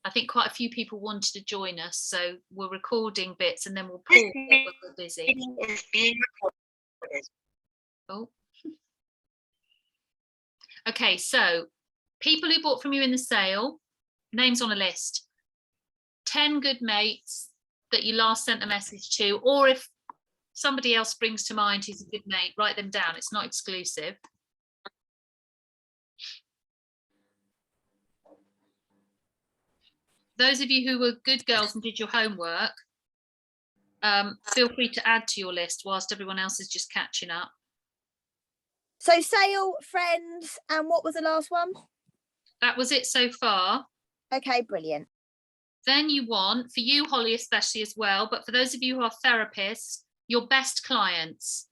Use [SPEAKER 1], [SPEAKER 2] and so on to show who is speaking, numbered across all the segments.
[SPEAKER 1] I think quite a few people wanted to join us, so we're recording bits and then we'll pause it when we're busy.
[SPEAKER 2] Is being recorded.
[SPEAKER 1] Oh. Okay, so people who bought from you in the sale, names on a list. 10 good mates that you last sent a message to, or if somebody else springs to mind who's a good mate, write them down. It's not exclusive. Those of you who were good girls and did your homework, feel free to add to your list whilst everyone else is just catching up.
[SPEAKER 3] So sale, friends, and what was the last one?
[SPEAKER 1] That was it so far.
[SPEAKER 3] Okay, brilliant.
[SPEAKER 1] Then you want, for you, Holly, especially as well, but for those of you who are therapists, your best clients.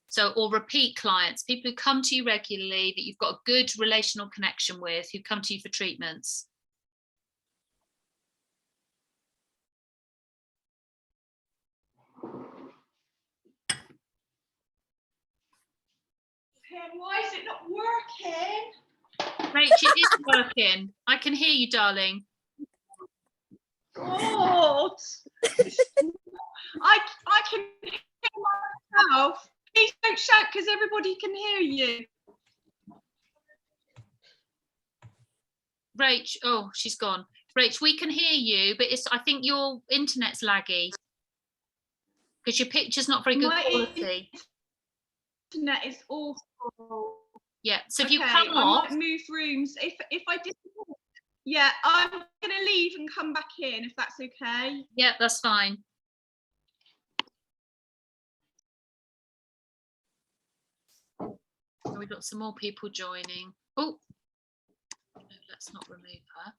[SPEAKER 1] So, or repeat clients, people who come to you regularly, that you've got a good relational connection with, who come to you for treatments.
[SPEAKER 4] Why is it not working?
[SPEAKER 1] Rachel, it is working. I can hear you, darling.
[SPEAKER 4] God. I can hear myself. Please don't shout because everybody can hear you.
[SPEAKER 1] Rach, oh, she's gone. Rach, we can hear you, but I think your internet's laggy because your picture's not very good quality.
[SPEAKER 4] Internet is awful.
[SPEAKER 1] Yeah, so if you come off,
[SPEAKER 4] I might move rooms. If I disappear, yeah, I'm gonna leave and come back in if that's okay.
[SPEAKER 1] Yeah, that's fine. Oh, we've got some more people joining. Oh, no, let's not remove her.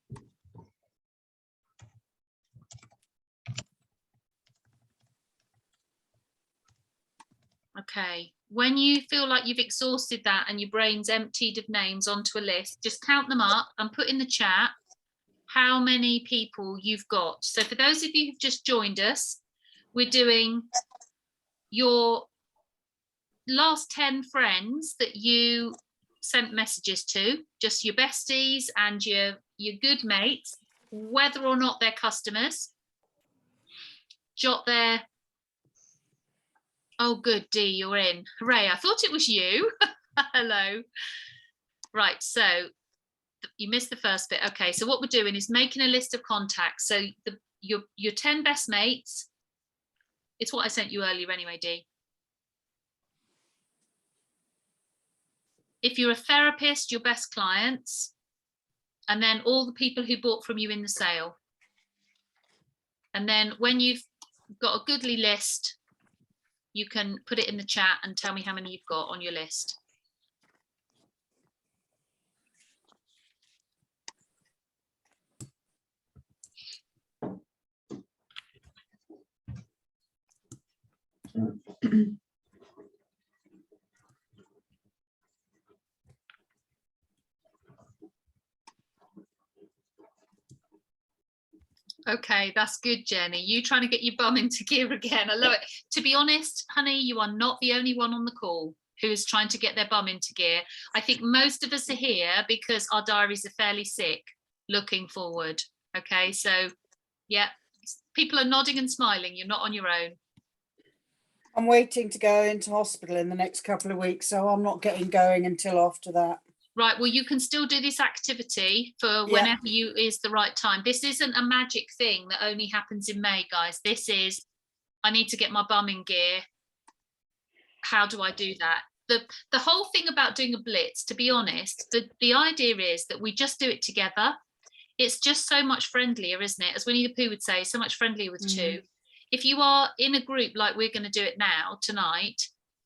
[SPEAKER 1] Okay, when you feel like you've exhausted that and your brain's emptied of names onto a list, just count them up and put in the chat how many people you've got. So for those of you who've just joined us, we're doing your last 10 friends that you sent messages to, just your besties and your good mates, whether or not they're customers. Jot their... Oh, good, Dee, you're in. Hooray, I thought it was you. Hello. Right, so you missed the first bit. Okay, so what we're doing is making a list of contacts. So your 10 best mates, it's what I sent you earlier anyway, Dee. If you're a therapist, your best clients, and then all the people who bought from you in the sale. And then when you've got a goodly list, you can put it in the chat and tell me how many you've got on your list. Okay, that's good, Jenny. You trying to get your bum into gear again. I love it. To be honest, honey, you are not the only one on the call who is trying to get their bum into gear. I think most of us are here because our diaries are fairly sick, looking forward. Okay, so yeah, people are nodding and smiling. You're not on your own.
[SPEAKER 5] I'm waiting to go into hospital in the next couple of weeks, so I'm not getting going until after that.
[SPEAKER 1] Right, well, you can still do this activity for whenever is the right time. This isn't a magic thing that only happens in May, guys. This is, I need to get my bum in gear. How do I do that? The whole thing about doing a blitz, to be honest, the idea is that we just do it together. It's just so much friendlier, isn't it? As Winnie the Pooh would say, so much friendlier with two. If you are in a group like we're going to do it now, tonight,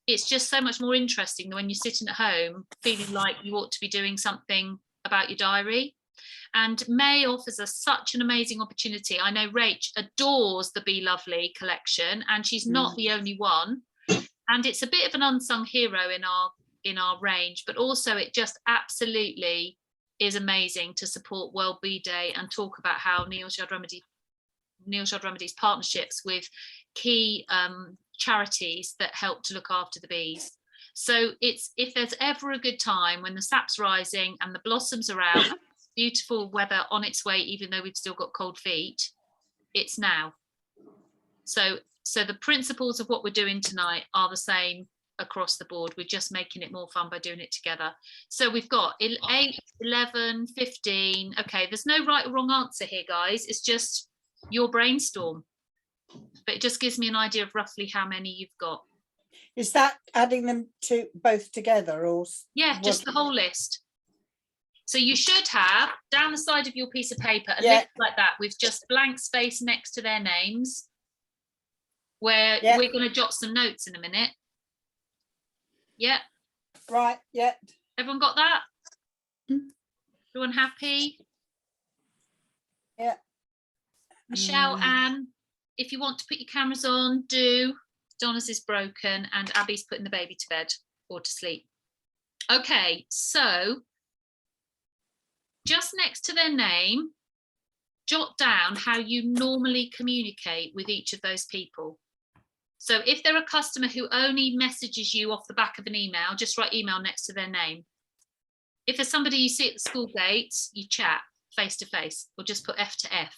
[SPEAKER 1] it's just so much more interesting than when you're sitting at home feeling like you ought to be doing something about your diary. And May offers us such an amazing opportunity. I know Rach adores the Be Lovely collection, and she's not the only one. And it's a bit of an unsung hero in our range, but also it just absolutely is amazing to support World Bee Day and talk about how Neil Shard Remedy's partnerships with key charities that help to look after the bees. So it's, if there's ever a good time when the sap's rising and the blossoms are out, beautiful weather on its way, even though we've still got cold feet. It's now. So the principles of what we're doing tonight are the same across the board. We're just making it more fun by doing it together. So we've got 8, 11, 15. Okay, there's no right or wrong answer here, guys. It's just your brainstorm. But it just gives me an idea of roughly how many you've got.
[SPEAKER 5] Is that adding them to both together, or?
[SPEAKER 1] Yeah, just the whole list. So you should have down the side of your piece of paper a list like that with just blank space next to their names, where we're going to jot some notes in a minute. Yeah.
[SPEAKER 5] Right. Yeah.
[SPEAKER 1] Everyone got that? Everyone happy?
[SPEAKER 5] Yeah.
[SPEAKER 1] Michelle, Anne, if you want to put your cameras on, do. Donna's is broken and Abby's putting the baby to bed or to sleep. Okay, so just next to their name, jot down how you normally communicate with each of those people. So if they're a customer who only messages you off the back of an email, just write email next to their name. If there's somebody you see at the school gates, you chat face to face, or just put F to F.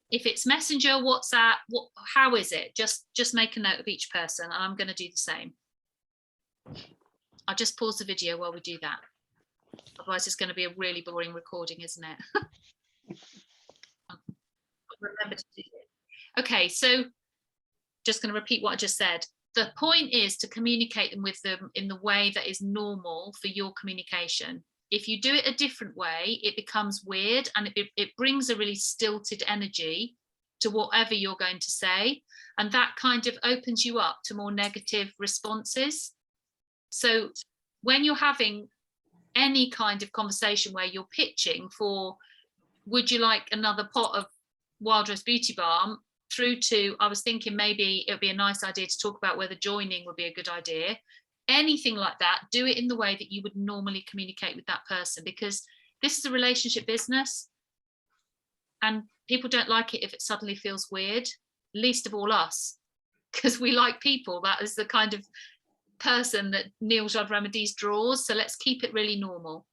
[SPEAKER 1] If it's Messenger, WhatsApp, how is it? Just make a note of each person, and I'm going to do the same. I'll just pause the video while we do that. Otherwise, it's going to be a really boring recording, isn't it? Remember to do it. Okay, so just going to repeat what I just said. The point is to communicate with them in the way that is normal for your communication. If you do it a different way, it becomes weird, and it brings a really stilted energy to whatever you're going to say. And that kind of opens you up to more negative responses. So when you're having any kind of conversation where you're pitching for, would you like another pot of Wild Rose Beauty Balm, through to, I was thinking maybe it would be a nice idea to talk about whether joining would be a good idea. Anything like that, do it in the way that you would normally communicate with that person, because this is a relationship business and people don't like it if it suddenly feels weird, least of all us, because we like people. That is the kind of person that Neil Judd Remedies draws. So let's keep it really normal.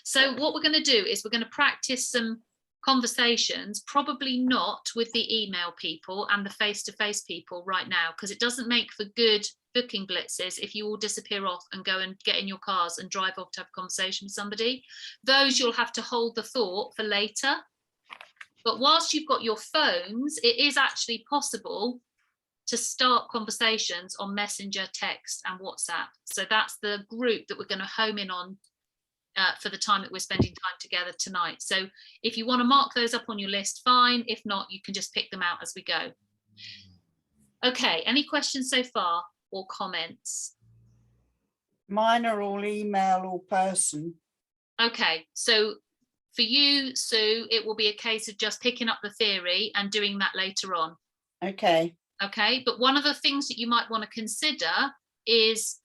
[SPEAKER 1] So what we're going to do is we're going to practice some conversations, probably not with the email people and the face-to-face people right now, because it doesn't make for good booking blitzes if you all disappear off and go and get in your cars and drive off to have a conversation with somebody. Those you'll have to hold the thought for later. But whilst you've got your phones, it is actually possible to start conversations on Messenger, text and WhatsApp. So that's the group that we're going to home in on for the time that we're spending time together tonight. So if you want to mark those up on your list, fine. If not, you can just pick them out as we go. Okay, any questions so far or comments?
[SPEAKER 5] Mine are all email or person.
[SPEAKER 1] Okay, so for you, Sue, it will be a case of just picking up the theory and doing that later on.
[SPEAKER 5] Okay.
[SPEAKER 1] Okay, but one of the things that you might want to consider is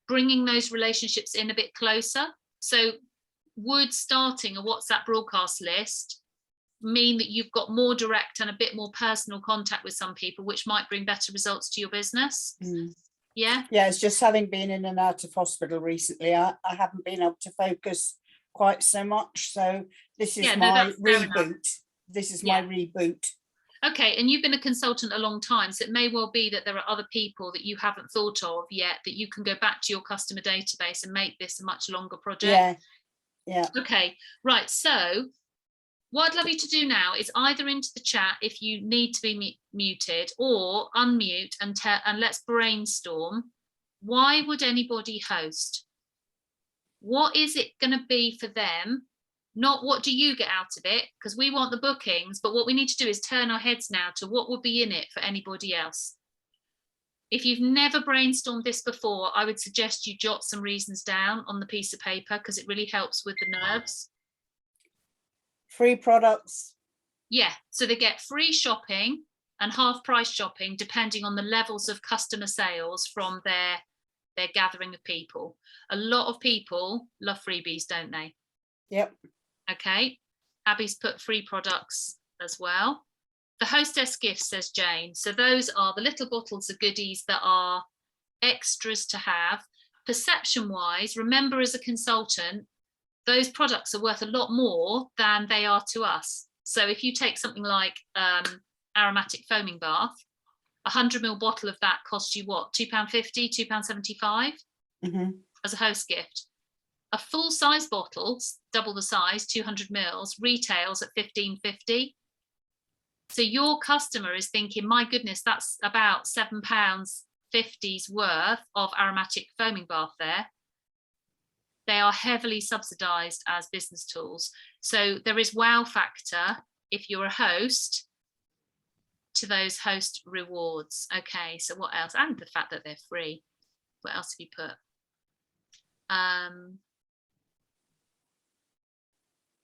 [SPEAKER 1] bringing those relationships in a bit closer. So would starting a WhatsApp broadcast list mean that you've got more direct and a bit more personal contact with some people, which might bring better results to your business? Yeah.
[SPEAKER 5] Yeah, it's just having been in and out of hospital recently, I haven't been able to focus quite so much. So this is my reboot. This is my reboot.
[SPEAKER 1] Okay, and you've been a consultant a long time, so it may well be that there are other people that you haven't thought of yet that you can go back to your customer database and make this a much longer project. Yeah. Okay, right. So what I'd love you to do now is either into the chat if you need to be muted, or unmute and let's brainstorm. Why would anybody host? What is it going to be for them? Not what do you get out of it, because we want the bookings, but what we need to do is turn our heads now to what would be in it for anybody else. If you've never brainstormed this before, I would suggest you jot some reasons down on the piece of paper, because it really helps with the nerves.
[SPEAKER 5] Free products.
[SPEAKER 1] Yeah, so they get free shopping and half price shopping depending on the levels of customer sales from their gathering of people. A lot of people love freebies, don't they?
[SPEAKER 5] Yep.
[SPEAKER 1] Okay, Abby's put free products as well. The hostess gifts, says Jane. So those are the little bottles of goodies that are extras to have. Perception wise, remember as a consultant, those products are worth a lot more than they are to us. So if you take something like aromatic foaming bath, 100ml bottle of that costs you what, £2.50, £2.75 as a host gift. A full size bottle, double the size, 200ml, retails at £15.50. So your customer is thinking, my goodness, that's about £7.50's worth of aromatic foaming bath there. They are heavily subsidised as business tools. So there is wow factor if you're a host to those host rewards. Okay, so what else? And the fact that they're free. What else have you put?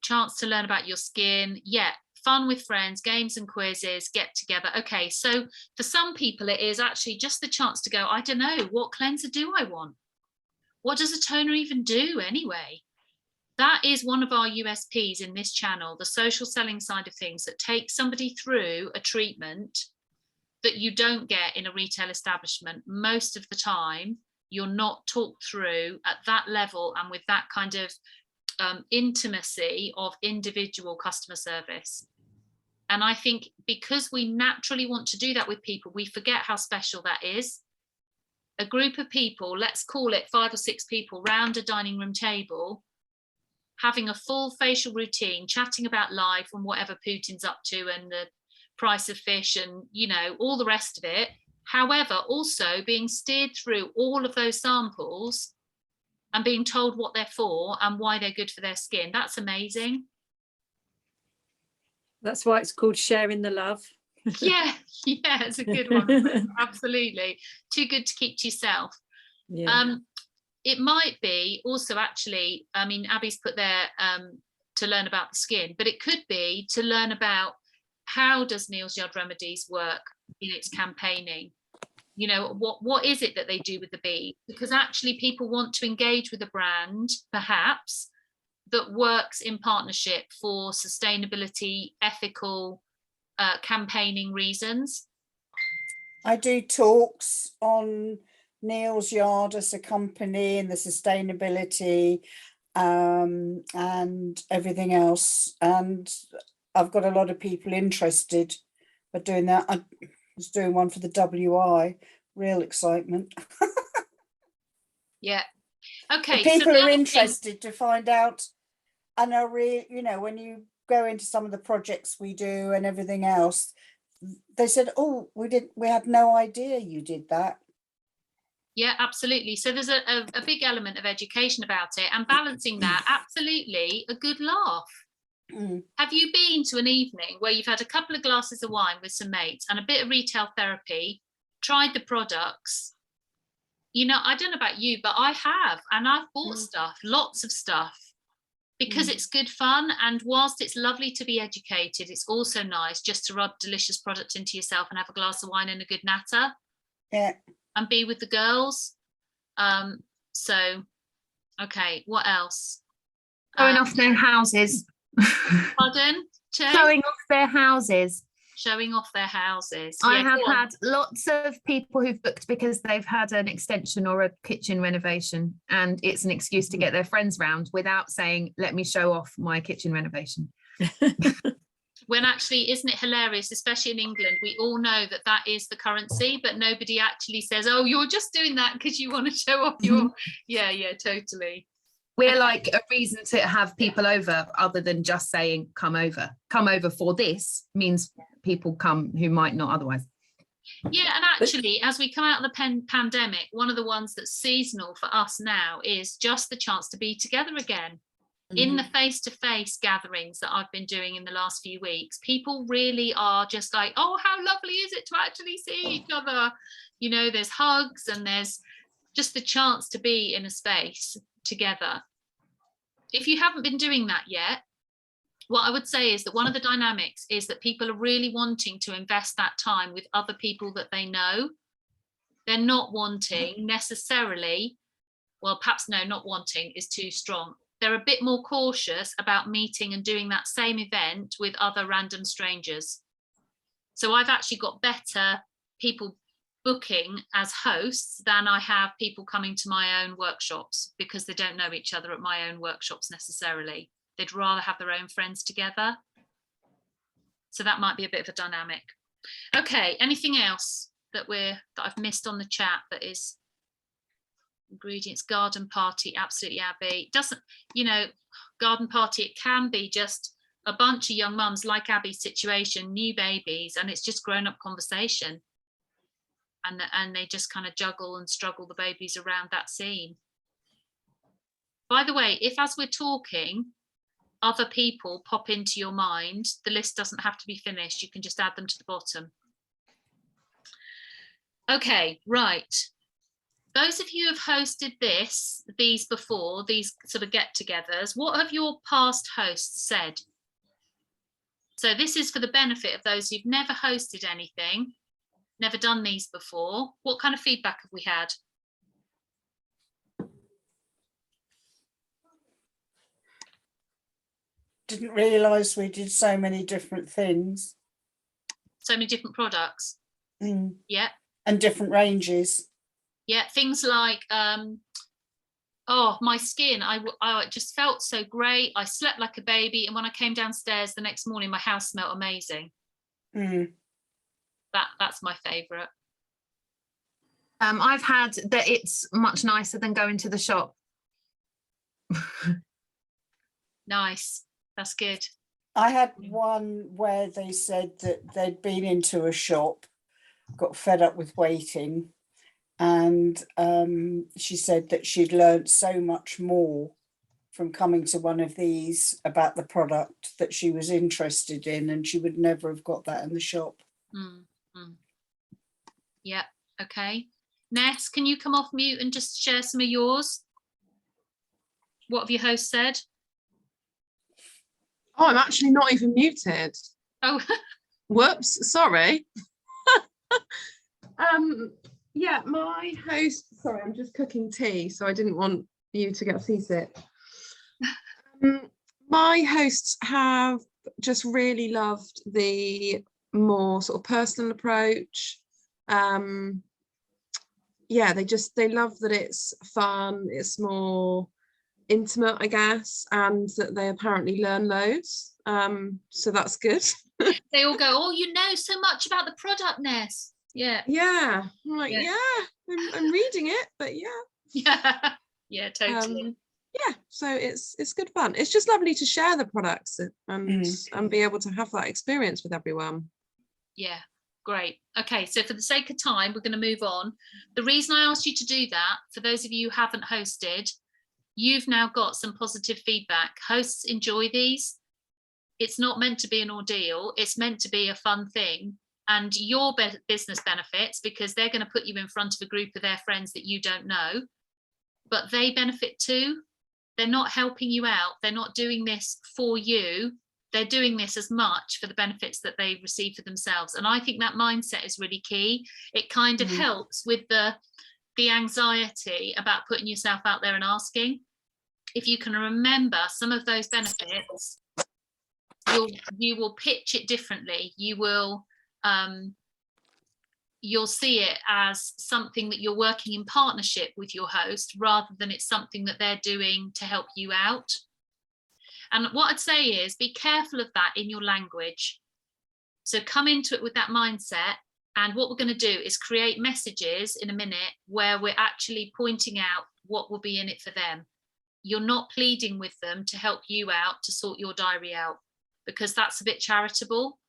[SPEAKER 1] Chance to learn about your skin. Yeah, fun with friends, games and quizzes, get together. Okay, so for some people it is actually just the chance to go, I don't know, what cleanser do I want? What does a toner even do anyway? That is one of our USPs in this channel, the social selling side of things, that takes somebody through a treatment that you don't get in a retail establishment. Most of the time, you're not talked through at that level and with that kind of intimacy of individual customer service. And I think because we naturally want to do that with people, we forget how special that is. A group of people, let's call it 5 or 6 people round a dining room table, having a full facial routine, chatting about life and whatever Putin's up to and the price of fish and, you know, all the rest of it. However, also being steered through all of those samples and being told what they're for and why they're good for their skin. That's amazing.
[SPEAKER 6] That's why it's called sharing the love.
[SPEAKER 1] Yeah, it's a good one. Absolutely. Too good to keep to yourself.
[SPEAKER 6] Yeah.
[SPEAKER 1] It might be also actually, I mean, Abby's put there to learn about the skin, but it could be to learn about how does Neal's Yard Remedies work in its campaigning. You know, what is it that they do with the bee? Because actually people want to engage with a brand, perhaps, that works in partnership for sustainability, ethical campaigning reasons.
[SPEAKER 5] I do talks on Neal's Yard as a company and the sustainability and everything else. And I've got a lot of people interested for doing that. I was doing one for the WI, real excitement.
[SPEAKER 1] Yeah. Okay.
[SPEAKER 5] People
[SPEAKER 1] so
[SPEAKER 5] are interested to find out, and are you know, when you go into some of the projects we do and everything else, they said, oh, we had no idea you did that.
[SPEAKER 1] Yeah, absolutely. So there's a big element of education about it and balancing that. Absolutely a good laugh. Have you been to an evening where you've had a couple of glasses of wine with some mates and a bit of retail therapy, tried the products? You know, I don't know about you, but I have, and I've bought stuff, lots of stuff, because it's good fun. And whilst it's lovely to be educated, it's also nice just to rub delicious products into yourself and have a glass of wine and a good natter.
[SPEAKER 5] Yeah.
[SPEAKER 1] And be with the girls. So, okay, what else?
[SPEAKER 7] Showing off their houses.
[SPEAKER 1] Pardon?
[SPEAKER 7] Showing off their houses.
[SPEAKER 1] Showing off their houses.
[SPEAKER 7] I have had lots of people who've booked because they've had an extension or a kitchen renovation, and it's an excuse to get their friends round without saying, let me show off my kitchen renovation.
[SPEAKER 1] When actually, isn't it hilarious, especially in England, we all know that that is the currency, but nobody actually says, oh, you're just doing that because you want to show off your, yeah, totally.
[SPEAKER 7] We're like a reason to have people over, other than just saying, come over for this means people come who might not otherwise.
[SPEAKER 1] Yeah, and actually, as we come out of the pandemic, one of the ones that's seasonal for us now is just the chance to be together again. In the face-to-face gatherings that I've been doing in the last few weeks, people really are just like, oh, how lovely is it to actually see each other? You know, there's hugs and there's just the chance to be in a space together. If you haven't been doing that yet, what I would say is that one of the dynamics is that people are really wanting to invest that time with other people that they know. They're not wanting necessarily, well, perhaps no, not wanting is too strong. They're a bit more cautious about meeting and doing that same event with other random strangers. So I've actually got better people booking as hosts than I have people coming to my own workshops, because they don't know each other at my own workshops necessarily. They'd rather have their own friends together. So that might be a bit of a dynamic. Okay, anything else that I've missed on the chat that is ingredients? Garden party, absolutely, Abby. Doesn't, you know, garden party, it can be just a bunch of young mums like Abby's situation, new babies, and it's just grown-up conversation. And they just kind of juggle and struggle the babies around that scene. By the way, if as we're talking, other people pop into your mind, the list doesn't have to be finished. You can just add them to the bottom. Okay, right. Those of you who have hosted these before, these sort of get-togethers, what have your past hosts said? So this is for the benefit of those who've never hosted anything, never done these before. What kind of feedback have we had?
[SPEAKER 5] Didn't realise we did so many different things.
[SPEAKER 1] So many different products. Yeah.
[SPEAKER 5] And different ranges.
[SPEAKER 1] Yeah, things like, oh, my skin, I just felt so great. I slept like a baby. And when I came downstairs the next morning, my house smelled amazing. That's my favourite.
[SPEAKER 7] I've had that it's much nicer than going to the shop.
[SPEAKER 1] Nice. That's good.
[SPEAKER 5] I had one where they said that they'd been into a shop, got fed up with waiting, and she said that she'd learned so much more from coming to one of these about the product that she was interested in, and she would never have got that in the shop.
[SPEAKER 1] Yeah, okay. Ness, can you come off mute and just share some of yours? What have your hosts said?
[SPEAKER 8] Oh, I'm actually not even muted.
[SPEAKER 1] Oh.
[SPEAKER 8] Whoops, sorry. Yeah, my host, sorry, I'm just cooking tea, so I didn't want you to get seasick. My hosts have just really loved the more sort of personal approach. Yeah, they love that it's fun, it's more intimate, I guess, and that they apparently learn loads. So that's good.
[SPEAKER 1] They all go, oh, you know so much about the product, Ness. Yeah.
[SPEAKER 8] Yeah. I'm like, yeah, I'm reading it, but yeah.
[SPEAKER 1] Yeah, totally.
[SPEAKER 8] Yeah, so it's good fun. It's just lovely to share the products and be able to have that experience with everyone.
[SPEAKER 1] Yeah, great. Okay, so for the sake of time, we're going to move on. The reason I asked you to do that, for those of you who haven't hosted, you've now got some positive feedback. Hosts enjoy these. It's not meant to be an ordeal. It's meant to be a fun thing. And your business benefits, because they're going to put you in front of a group of their friends that you don't know, but they benefit too. They're not helping you out. They're not doing this for you. They're doing this as much for the benefits that they receive for themselves. And I think that mindset is really key. It kind of helps with the anxiety about putting yourself out there and asking. If you can remember some of those benefits, you will pitch it differently. You'll see it as something that you're working in partnership with your host, rather than it's something that they're doing to help you out. And what I'd say is be careful of that in your language. So come into it with that mindset. And what we're going to do is create messages in a minute where we're actually pointing out what will be in it for them. You're not pleading with them to help you out, to sort your diary out, because that's a bit charitable.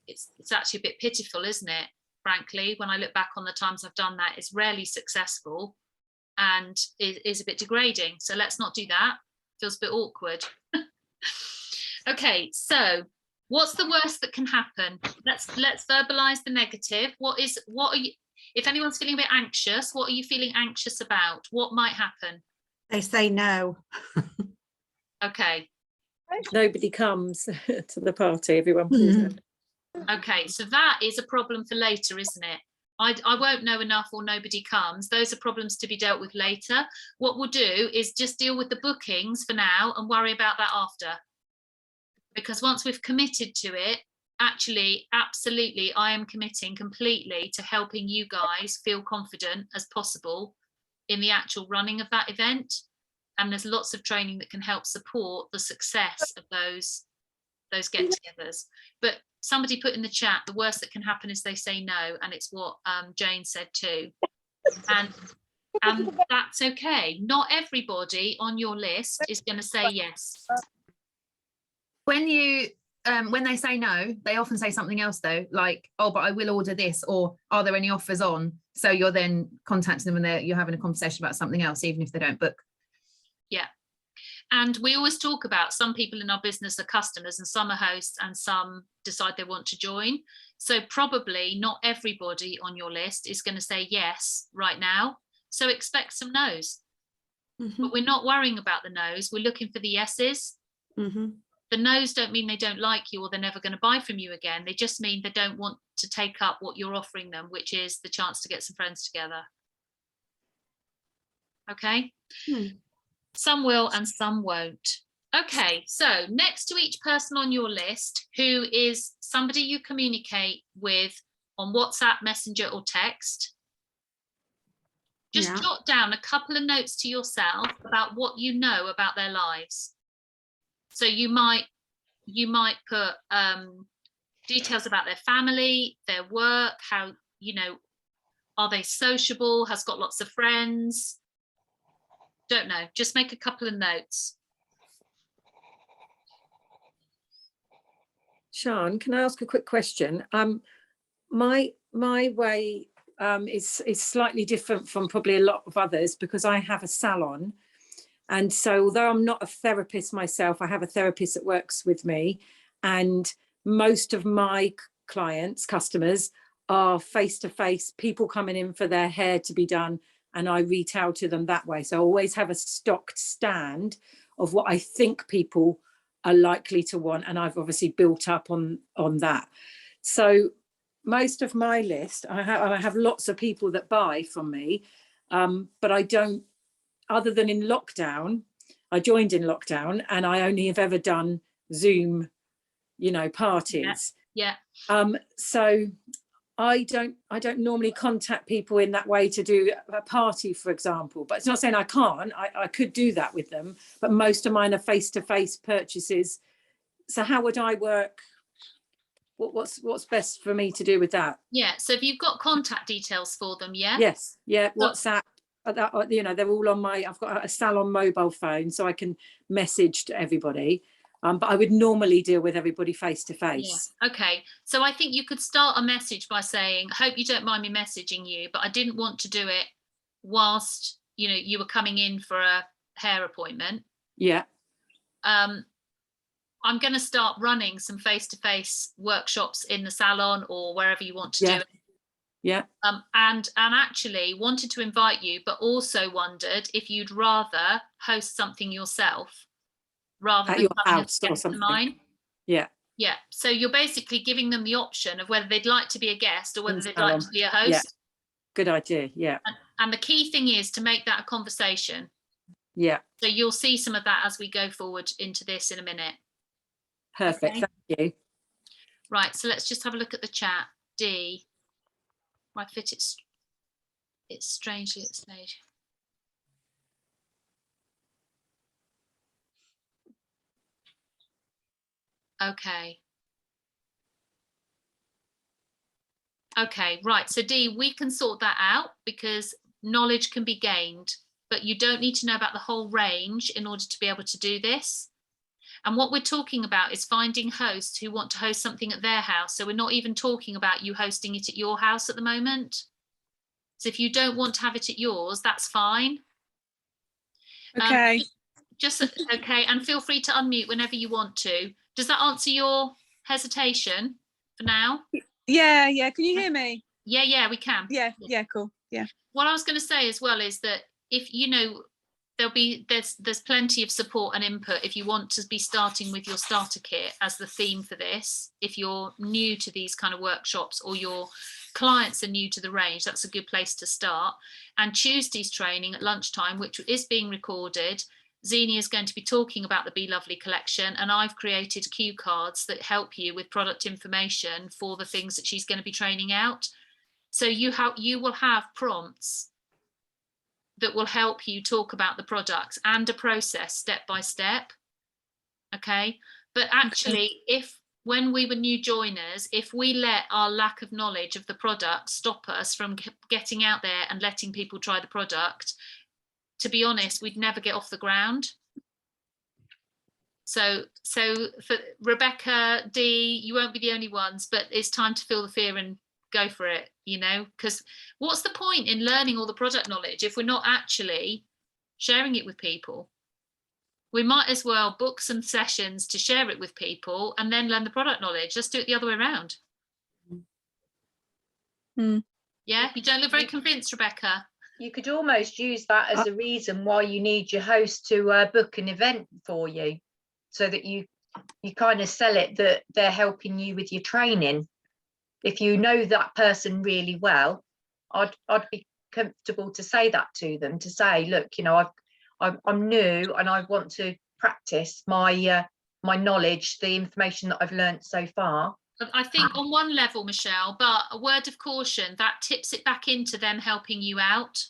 [SPEAKER 1] It's actually a bit pitiful, isn't it? Frankly, when I look back on the times I've done that, it's rarely successful and it is a bit degrading. So let's not do that. Feels a bit awkward. Okay, so what's the worst that can happen? Let's verbalize the negative. What are you, if anyone's feeling a bit anxious, what are you feeling anxious about? What might happen?
[SPEAKER 6] They say no.
[SPEAKER 1] Okay.
[SPEAKER 6] Nobody comes to the party, everyone pulls in.
[SPEAKER 1] Okay, so that is a problem for later, isn't it? I won't know enough or nobody comes. Those are problems to be dealt with later. What we'll do is just deal with the bookings for now and worry about that after. Because once we've committed to it actually, absolutely, I am committing completely to helping you guys feel confident as possible in the actual running of that event. And there's lots of training that can help support the success of those get-togethers. But somebody put in the chat, the worst that can happen is they say no, and it's what Jane said too. And that's okay. Not everybody on your list is going to say yes.
[SPEAKER 7] When they say no, they often say something else though, like, oh, but I will order this, or are there any offers on? So you're then contacting them and you're having a conversation about something else, even if they don't book.
[SPEAKER 1] Yeah. And we always talk about some people in our business are customers and some are hosts and some decide they want to join. So probably not everybody on your list is going to say yes right now. So expect some no's. But we're not worrying about the no's. We're looking for the yeses. The no's don't mean they don't like you or they're never going to buy from you again. They just mean they don't want to take up what you're offering them, which is the chance to get some friends together. Okay? Some will and some won't. Okay, so next to each person on your list who is somebody you communicate with on WhatsApp, Messenger or text, just jot down a couple of notes to yourself about what you know about their lives. So you might put details about their family, their work, how, you know, are they sociable, has got lots of friends? Don't know, just make a couple of notes.
[SPEAKER 6] Sian, can I ask a quick question? My way is slightly different from probably a lot of others because I have a salon. And so although I'm not a therapist myself, I have a therapist that works with me. And most of my clients, customers, are face-to-face, people coming in for their hair to be done, and I retail to them that way. So I always have a stocked stand of what I think people are likely to want, and I've obviously built up on that. So most of my list, I have lots of people that buy from me, but I don't, other than in lockdown. I joined in lockdown and I only have ever done Zoom, you know, parties.
[SPEAKER 1] Yeah.
[SPEAKER 6] So I don't normally contact people in that way to do a party, for example, but it's not saying I can't. I could do that with them, but most of mine are face-to-face purchases. So how would I work? What's best for me to do with that?
[SPEAKER 1] Yeah, so if you've got contact details for them, yeah?
[SPEAKER 6] Yes, yeah, WhatsApp. You know, they're all on I've got a salon mobile phone, so I can message to everybody. But I would normally deal with everybody face to face.
[SPEAKER 1] Yeah. Okay, so I think you could start a message by saying, I hope you don't mind me messaging you, but I didn't want to do it whilst, you know, you were coming in for a hair appointment.
[SPEAKER 6] Yeah.
[SPEAKER 1] I'm going to start running some face-to-face workshops in the salon or wherever you want to do it.
[SPEAKER 6] Yeah.
[SPEAKER 1] And actually wanted to invite you, but also wondered if you'd rather host something yourself rather
[SPEAKER 6] at
[SPEAKER 1] than
[SPEAKER 6] your
[SPEAKER 1] coming
[SPEAKER 6] house
[SPEAKER 1] as a
[SPEAKER 6] or
[SPEAKER 1] guest of
[SPEAKER 6] something.
[SPEAKER 1] mine.
[SPEAKER 6] Yeah.
[SPEAKER 1] Yeah. So you're basically giving them the option of whether they'd like to be a guest or whether
[SPEAKER 6] In
[SPEAKER 1] they'd
[SPEAKER 6] salon.
[SPEAKER 1] like to be a host.
[SPEAKER 6] Yeah. Good idea. Yeah.
[SPEAKER 1] And the key thing is to make that a conversation.
[SPEAKER 6] Yeah.
[SPEAKER 1] So you'll see some of that as we go forward into this in a minute.
[SPEAKER 6] Perfect.
[SPEAKER 1] Okay.
[SPEAKER 6] Thank you.
[SPEAKER 1] Right. So let's just have a look at the chat. D. My fit, it's strangely at stage. Okay. Okay, right. So D, we can sort that out because knowledge can be gained, but you don't need to know about the whole range in order to be able to do this. And what we're talking about is finding hosts who want to host something at their house. So we're not even talking about you hosting it at your house at the moment. So if you don't want to have it at yours, that's fine.
[SPEAKER 9] Okay.
[SPEAKER 1] Just okay, and feel free to unmute whenever you want to. Does that answer your hesitation for now?
[SPEAKER 9] Yeah. Can you hear me?
[SPEAKER 1] Yeah, we can.
[SPEAKER 9] Yeah, cool. Yeah.
[SPEAKER 1] What I was going to say as well is that if you know, there's plenty of support and input if you want to be starting with your starter kit as the theme for this. If you're new to these kind of workshops or your clients are new to the range, that's a good place to start. And Tuesday's training at lunchtime, which is being recorded, Zenia is going to be talking about the Be Lovely collection, and I've created cue cards that help you with product information for the things that she's going to be training out. So you will have prompts that will help you talk about the products and a process step by step. Okay, but actually, when we were new joiners, if we let our lack of knowledge of the product stop us from getting out there and letting people try the product, to be honest, we'd never get off the ground. So for Rebecca, Dee, you won't be the only ones, but it's time to feel the fear and go for it, you know, because what's the point in learning all the product knowledge if we're not actually sharing it with people? We might as well book some sessions to share it with people and then learn the product knowledge. Let's do it the other way around. Yeah, you don't look very convinced, Rebecca.
[SPEAKER 10] You could almost use that as a reason why you need your host to book an event for you, so that you kind of sell it that they're helping you with your training. If you know that person really well, I'd be comfortable to say that to them, to say, look, you know, I'm new and I want to practice my my knowledge, the information that I've learned so far.
[SPEAKER 1] I think on one level, Michelle, but a word of caution, that tips it back into them helping you out,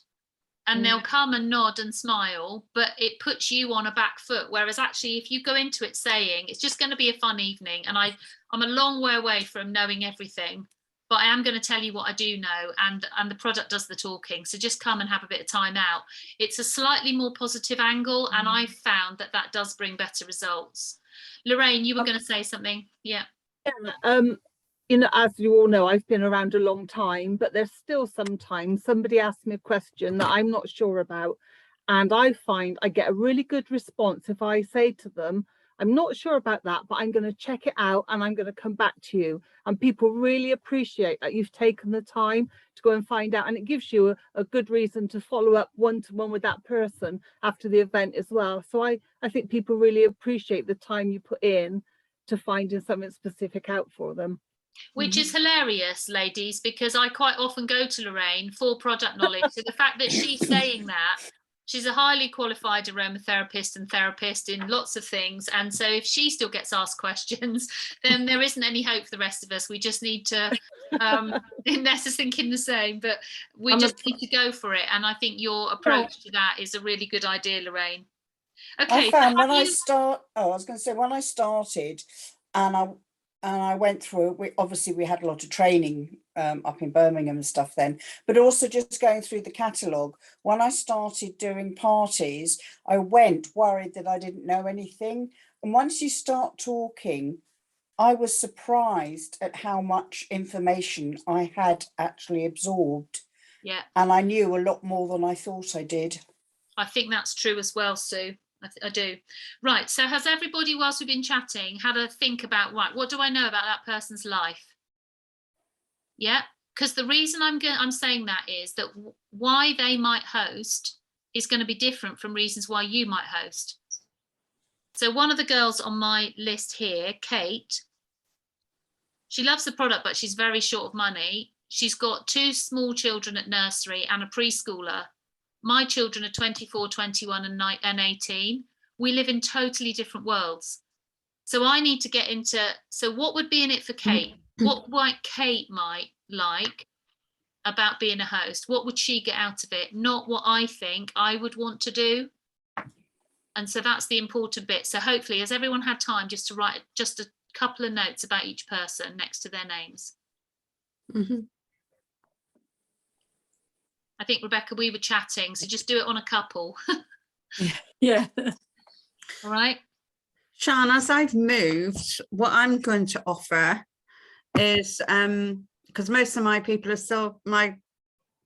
[SPEAKER 1] and they'll come and nod and smile, but it puts you on a back foot. Whereas actually, if you go into it saying it's just going to be a fun evening, and I'm a long way away from knowing everything, but I am going to tell you what I do know, and the product does the talking. So just come and have a bit of time out. It's a slightly more positive angle, and I've found that does bring better results. Lorraine, you were going to say something. Yeah.
[SPEAKER 11] You know, as you all know, I've been around a long time, but there's still sometimes somebody asks me a question that I'm not sure about, and I find I get a really good response if I say to them, I'm not sure about that, but I'm going to check it out and I'm going to come back to you. And people really appreciate that you've taken the time to go and find out, and it gives you a good reason to follow up one-to-one with that person after the event as well. So I think people really appreciate the time you put in to finding something specific out for them.
[SPEAKER 1] Which is hilarious, ladies, because I quite often go to Lorraine for product knowledge. So the fact that she's saying that, she's a highly qualified aromatherapist and therapist in lots of things. And so if she still gets asked questions, then there isn't any hope for the rest of us. We just need to, Ness is thinking the same, but we just need to go for it. And I think your approach to that is a really good idea, Lorraine. Okay.
[SPEAKER 5] I found when I started and I went through it, obviously we had a lot of training up in Birmingham and stuff then, but also just going through the catalogue. When I started doing parties, I went worried that I didn't know anything. And once you start talking, I was surprised at how much information I had actually absorbed.
[SPEAKER 1] Yeah.
[SPEAKER 5] And I knew a lot more than I thought I did.
[SPEAKER 1] I think that's true as well, Sue. I do. Right, so has everybody, whilst we've been chatting, had a think about, right, what do I know about that person's life? Yeah, because the reason I'm saying that is that why they might host is going to be different from reasons why you might host. So one of the girls on my list here, Kate, she loves the product, but she's very short of money. She's got 2 small children at nursery and a preschooler. My children are 24, 21 and 18. We live in totally different worlds. So I need to get into, so what would be in it for Kate? What might Kate might like about being a host? What would she get out of it? Not what I think I would want to do. And so that's the important bit. So hopefully, has everyone had time just to write just a couple of notes about each person next to their names? I think, Rebecca, we were chatting, so just do it on a couple.
[SPEAKER 6] Yeah.
[SPEAKER 1] All right.
[SPEAKER 12] Sian, as I've moved, what I'm going to offer is, because most of my people are still, my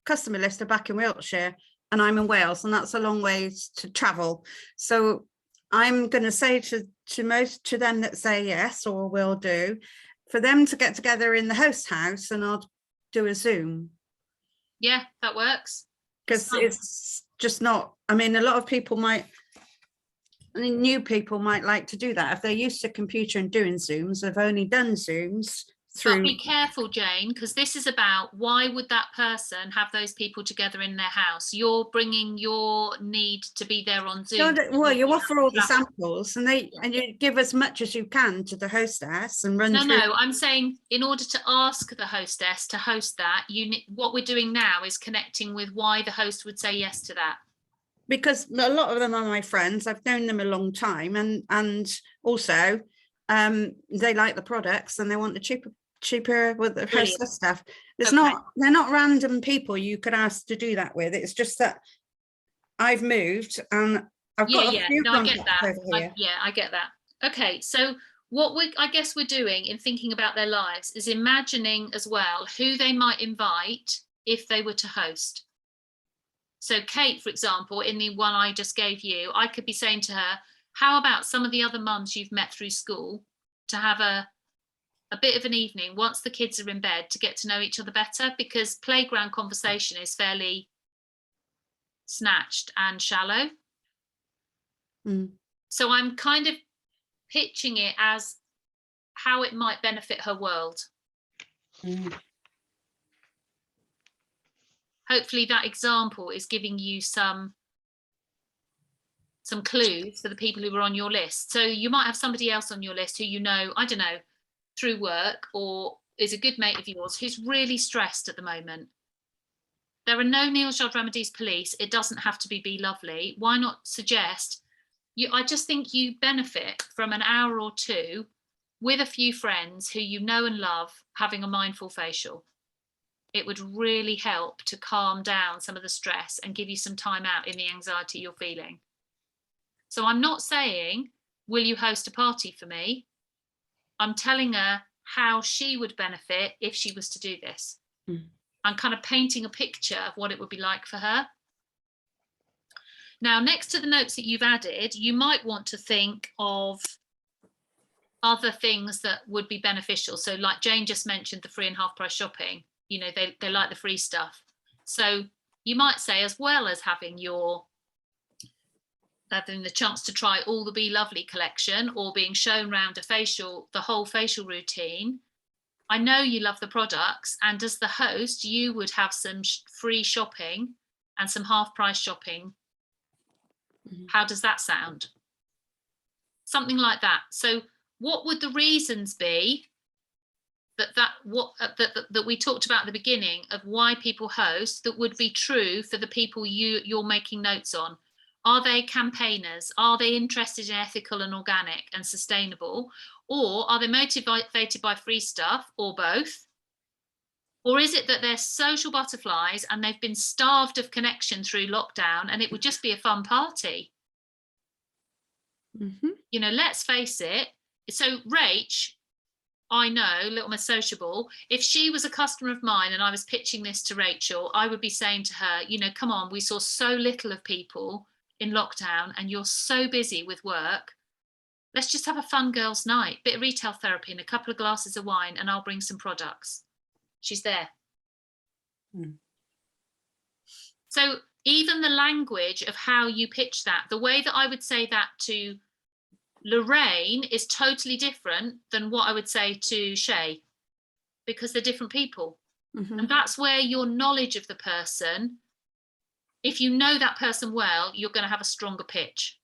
[SPEAKER 12] customer list are back in Wiltshire and I'm in Wales, and that's a long way to travel. So I'm going to say to them that say yes or will do, for them to get together in the host house, and I'll do a Zoom.
[SPEAKER 1] Yeah, that works.
[SPEAKER 12] Because it's just not, I mean, a lot of people might, new people might like to do that. If they're used to computer and doing Zooms, they've only done Zooms, through.
[SPEAKER 1] But be careful, Jane, because this is about why would that person have those people together in their house? You're bringing your need to be there on Zoom.
[SPEAKER 12] Well, you offer all the samples and you give as much as you can to the hostess and run through.
[SPEAKER 1] No, I'm saying in order to ask the hostess to host that, what we're doing now is connecting with why the host would say yes to that.
[SPEAKER 12] Because a lot of them are my friends. I've known them a long time, and also they like the products and they want the cheaper with the hostess stuff. They're not random people you could ask to do that with. It's just that I've moved and I've got a few contacts over here.
[SPEAKER 1] I get that. Okay, so what I guess we're doing in thinking about their lives is imagining as well who they might invite if they were to host. So Kate, for example, in the one I just gave you, I could be saying to her, how about some of the other mums you've met through school to have a bit of an evening once the kids are in bed to get to know each other better, because playground conversation is fairly snatched and shallow. So I'm kind of pitching it as how it might benefit her world. Hopefully that example is giving you some clues for the people who are on your list. So you might have somebody else on your list who you know, I don't know, through work or is a good mate of yours who's really stressed at the moment. There are no Neil Jardramades police. It doesn't have to be lovely. Why not suggest I just think you benefit from an hour or two with a few friends who you know and love having a mindful facial. It would really help to calm down some of the stress and give you some time out in the anxiety you're feeling. So I'm not saying, will you host a party for me? I'm telling her how she would benefit if she was to do this. I'm kind of painting a picture of what it would be like for her. Now, next to the notes that you've added, you might want to think of other things that would be beneficial. So like Jane just mentioned, the free and half price shopping, you know, they like the free stuff. So you might say, as well as having the chance to try all the Be Lovely collection or being shown around the whole facial routine, I know you love the products, and as the host, you would have some free shopping and some half price shopping. How does that sound? Something like that. So what would the reasons be that we talked about at the beginning of why people host that would be true for the people you're making notes on? Are they campaigners? Are they interested in ethical and organic and sustainable? Or are they motivated by free stuff, or both? Or is it that they're social butterflies and they've been starved of connection through lockdown and it would just be a fun party? You know, let's face it. So Rach, I know, Little Miss Sociable, if she was a customer of mine and I was pitching this to Rachel, I would be saying to her, you know, come on, we saw so little of people in lockdown and you're so busy with work. Let's just have a fun girls' night, bit of retail therapy and a couple of glasses of wine, and I'll bring some products. She's there. So even the language of how you pitch that, the way that I would say that to Lorraine is totally different than what I would say to Shay, because they're different people. And that's where your knowledge of the person, if you know that person well, you're going to have a stronger pitch.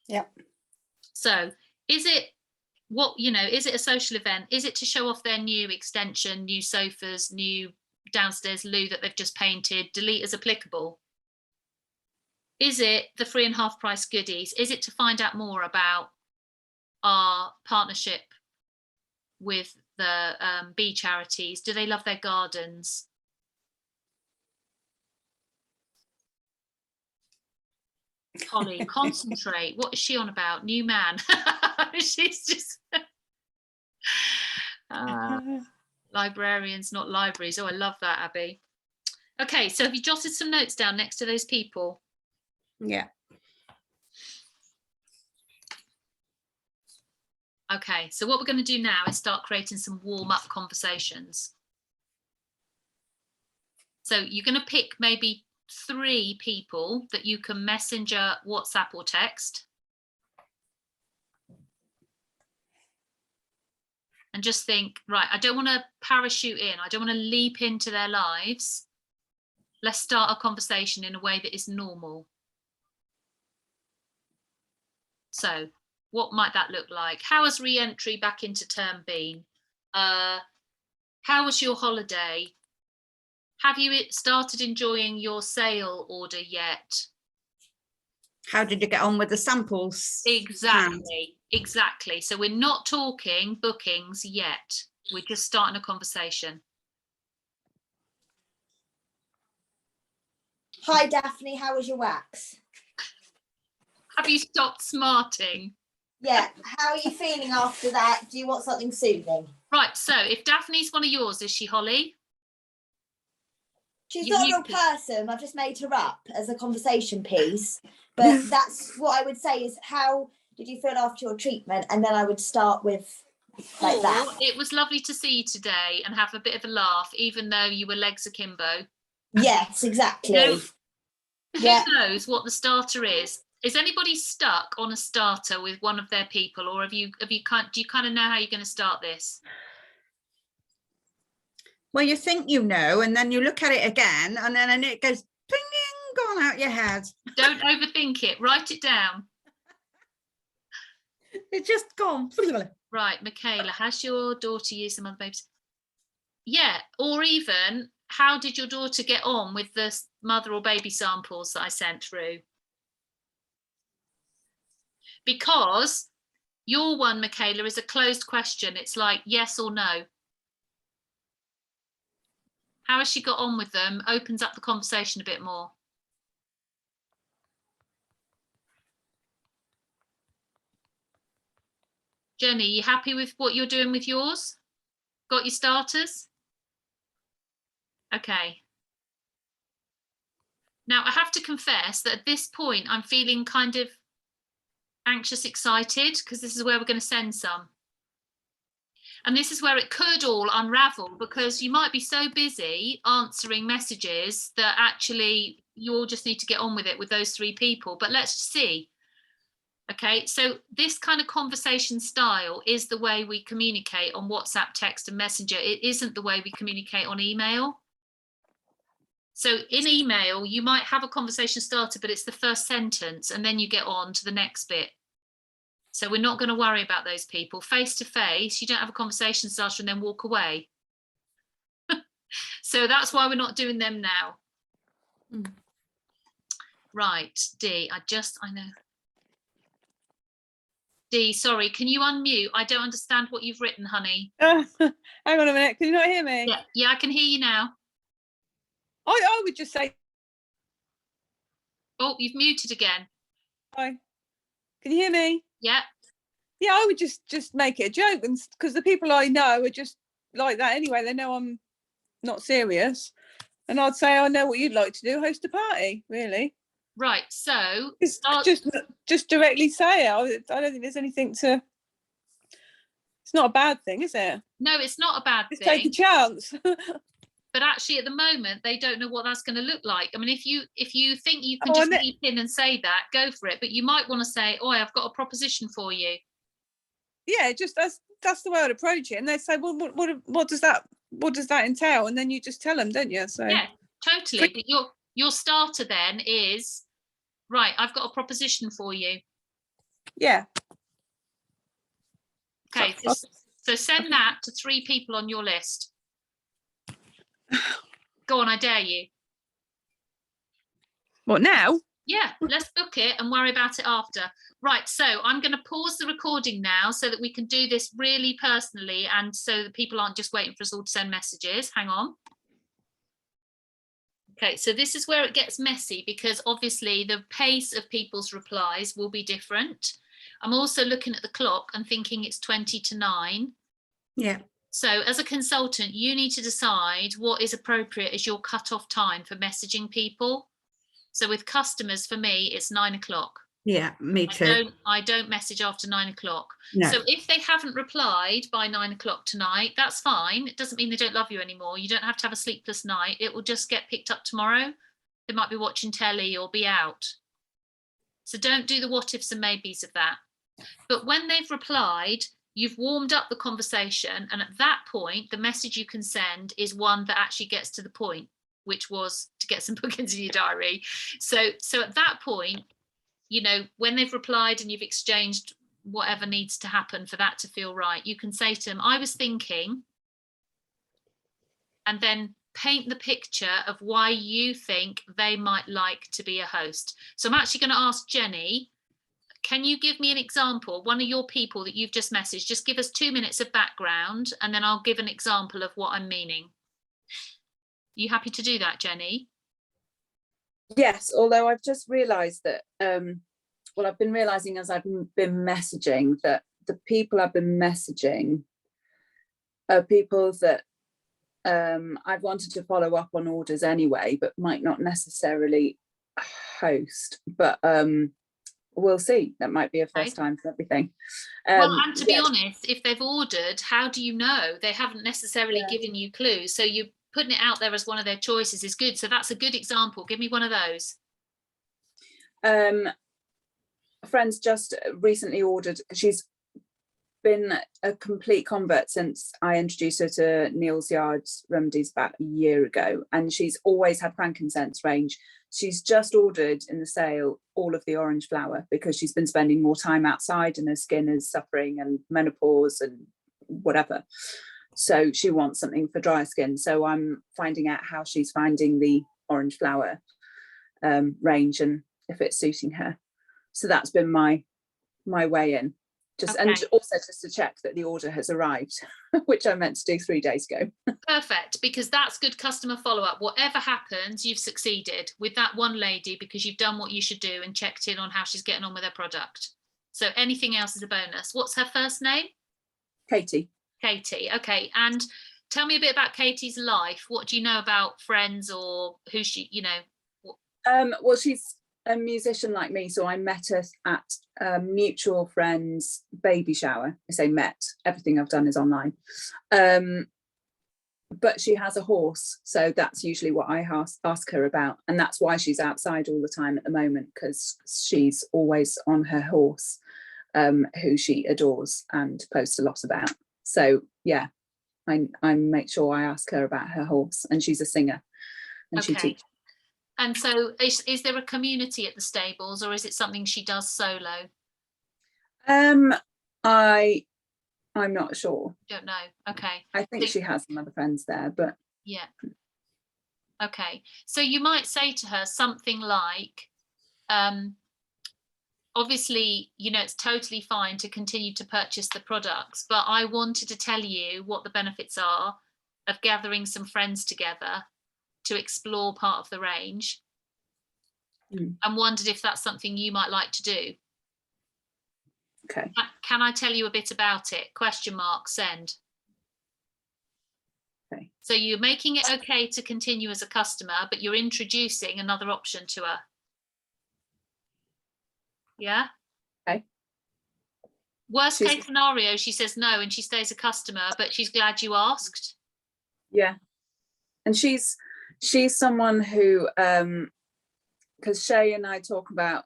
[SPEAKER 5] Yeah.
[SPEAKER 1] So is it is it a social event? Is it to show off their new extension, new sofas, new downstairs loo that they've just painted, delete as applicable? Is it the free and half price goodies? Is it to find out more about our partnership with the bee charities? Do they love their gardens? Holly, concentrate. What is she on about? New man. She's just librarians, not libraries. Oh, I love that, Abby. Okay, so have you jotted some notes down next to those people?
[SPEAKER 12] Yeah.
[SPEAKER 1] Okay, so what we're going to do now is start creating some warm-up conversations. So you're going to pick maybe 3 people that you can messenger, WhatsApp or text. and just think, right, I don't want to parachute in. I don't want to leap into their lives. Let's start a conversation in a way that is normal. So what might that look like? How has re-entry back into term been? How was your holiday? Have you started enjoying your sale order yet?
[SPEAKER 12] How did you get on with the samples?
[SPEAKER 1] Exactly. So we're not talking bookings yet. We're just starting a conversation.
[SPEAKER 3] Hi, Daphne. How was your wax?
[SPEAKER 1] Have you stopped smarting?
[SPEAKER 3] Yeah. How are you feeling after that? Do you want something soothing?
[SPEAKER 1] Right. So if Daphne's one of yours, is she, Holly?
[SPEAKER 3] She's not a real person. I've just made her up as a conversation piece. But that's what I would say is, how did you feel after your treatment? And then I would start with like that.
[SPEAKER 1] It was lovely to see you today and have a bit of a laugh, even though you were legs akimbo.
[SPEAKER 3] Yes, exactly.
[SPEAKER 1] Who knows what the starter is? Is anybody stuck on a starter with one of their people, or do you kind of know how you're going to start this?
[SPEAKER 12] Well, you think you know, and then you look at it again, and then it goes ping, gone out your head.
[SPEAKER 1] Don't overthink it. Write it down.
[SPEAKER 12] It's just gone.
[SPEAKER 1] Right, Michaela, has your daughter used the mother babies? Yeah, or even, how did your daughter get on with the mother or baby samples that I sent through? Because your one, Michaela, is a closed question. It's like yes or no. How has she got on with them? Opens up the conversation a bit more. Jenny, you happy with what you're doing with yours? Got your starters? Okay. Now, I have to confess that at this point, I'm feeling kind of anxious, excited, because this is where we're going to send some. And this is where it could all unravel, because you might be so busy answering messages that actually you all just need to get on with it with those 3 people. But let's see. Okay, so this kind of conversation style is the way we communicate on WhatsApp, text and Messenger. It isn't the way we communicate on email. So in email, you might have a conversation starter, but it's the first sentence and then you get on to the next bit. So we're not going to worry about those people. Face to face, you don't have a conversation starter and then walk away. So that's why we're not doing them now. Right, D, I know. D, sorry, can you unmute? I don't understand what you've written, honey.
[SPEAKER 9] Hang on a minute, can you not hear me?
[SPEAKER 1] Yeah, I can hear you now.
[SPEAKER 9] I would just say...
[SPEAKER 1] Oh, you've muted again.
[SPEAKER 9] Hi. Can you hear me?
[SPEAKER 1] Yeah.
[SPEAKER 9] Yeah, I would just make it a joke, and because the people I know are just like that anyway. They know I'm not serious. And I'd say, I know what you'd like to do, host a party, really.
[SPEAKER 1] Right, so
[SPEAKER 9] just directly say it. I don't think there's anything to... It's not a bad thing, is it?
[SPEAKER 1] No, it's not a bad
[SPEAKER 9] thing.
[SPEAKER 1] Take
[SPEAKER 9] a chance.
[SPEAKER 1] But actually at the moment they don't know what that's going to look like. I mean, if you think you can just leap in and say that, go for it. But you might want to say, oh, I've got a proposition for you.
[SPEAKER 9] Yeah, just that's the way I'd approach it. And they say, well, what does that entail? And then you just tell them, don't you? So
[SPEAKER 1] yeah, totally. But your starter then is, right, I've got a proposition for you.
[SPEAKER 9] Yeah.
[SPEAKER 1] Okay, so send that to 3 people on your list. Go on, I dare you.
[SPEAKER 9] What, now?
[SPEAKER 1] Yeah, let's book it and worry about it after. Right, so I'm going to pause the recording now so that we can do this really personally and so that people aren't just waiting for us all to send messages. Hang on. Okay, so this is where it gets messy because obviously the pace of people's replies will be different. I'm also looking at the clock and thinking it's 20 to 9.
[SPEAKER 12] Yeah.
[SPEAKER 1] So as a consultant, you need to decide what is appropriate as your cut-off time for messaging people. So with customers, for me, it's 9 o'clock.
[SPEAKER 12] Yeah, me too.
[SPEAKER 1] I don't message after 9 o'clock.
[SPEAKER 12] No.
[SPEAKER 1] So if they haven't replied by 9 o'clock tonight, that's fine. It doesn't mean they don't love you anymore. You don't have to have a sleepless night. It will just get picked up tomorrow. They might be watching telly or be out. So don't do the what ifs and maybes of that. But when they've replied, you've warmed up the conversation, and at that point the message you can send is one that actually gets to the point, which was to get some bookings in your diary. So at that point, you know, when they've replied and you've exchanged whatever needs to happen for that to feel right, you can say to them, I was thinking, and then paint the picture of why you think they might like to be a host. So I'm actually going to ask Jenny, can you give me an example, one of your people that you've just messaged, just give us 2 minutes of background, and then I'll give an example of what I'm meaning. You happy to do that, Jenny?
[SPEAKER 13] Yes, although I've just realised that, well, I've been realising as I've been messaging that the people I've been messaging are people that I've wanted to follow up on orders anyway, but might not necessarily host. But we'll see. That might be a first time for everything.
[SPEAKER 1] Well, and to be honest, if they've ordered, how do you know? They haven't necessarily given you clues. So you putting it out there as one of their choices is good. So that's a good example. Give me one of those.
[SPEAKER 13] A friend's just recently ordered. She's been a complete convert since I introduced her to Neil's Yard's Remedies about a year ago, and she's always had frankincense range. She's just ordered in the sale all of the orange flower because she's been spending more time outside and her skin is suffering and menopause and whatever. So she wants something for dry skin. So I'm finding out how she's finding the orange flower range and if it's suiting her. So that's been my way in. Just and also just to check that the order has arrived, which I meant to do 3 days ago.
[SPEAKER 1] Perfect, because that's good customer follow-up. Whatever happens, you've succeeded with that one lady because you've done what you should do and checked in on how she's getting on with her product. So anything else is a bonus. What's her first name?
[SPEAKER 13] Katie.
[SPEAKER 1] Katie. Okay, and tell me a bit about Katie's life. What do you know about friends or who she, you know?
[SPEAKER 13] Well, she's a musician like me, so I met her at a mutual friend's baby shower. I say met, everything I've done is online. But she has a horse, so that's usually what I ask her about, and that's why she's outside all the time at the moment, because she's always on her horse, who she adores and posts a lot about. So yeah, I make sure I ask her about her horse, and she's a singer, and she teaches.
[SPEAKER 1] And so is there a community at the stables, or is it something she does solo?
[SPEAKER 13] I'm not sure.
[SPEAKER 1] Don't know. Okay.
[SPEAKER 13] I think she has some other friends there, but
[SPEAKER 1] yeah. Okay. So you might say to her something like, obviously, you know, it's totally fine to continue to purchase the products, but I wanted to tell you what the benefits are of gathering some friends together to explore part of the range, and wondered if that's something you might like to do.
[SPEAKER 13] Okay.
[SPEAKER 1] Can I tell you a bit about it? Question mark, send.
[SPEAKER 13] Okay.
[SPEAKER 1] So you're making it okay to continue as a customer, but you're introducing another option to her. Yeah?
[SPEAKER 13] Okay.
[SPEAKER 1] Worst case scenario, she says no and she stays a customer, but she's glad you asked.
[SPEAKER 13] Yeah. And she's someone who, because Shay and I talk about,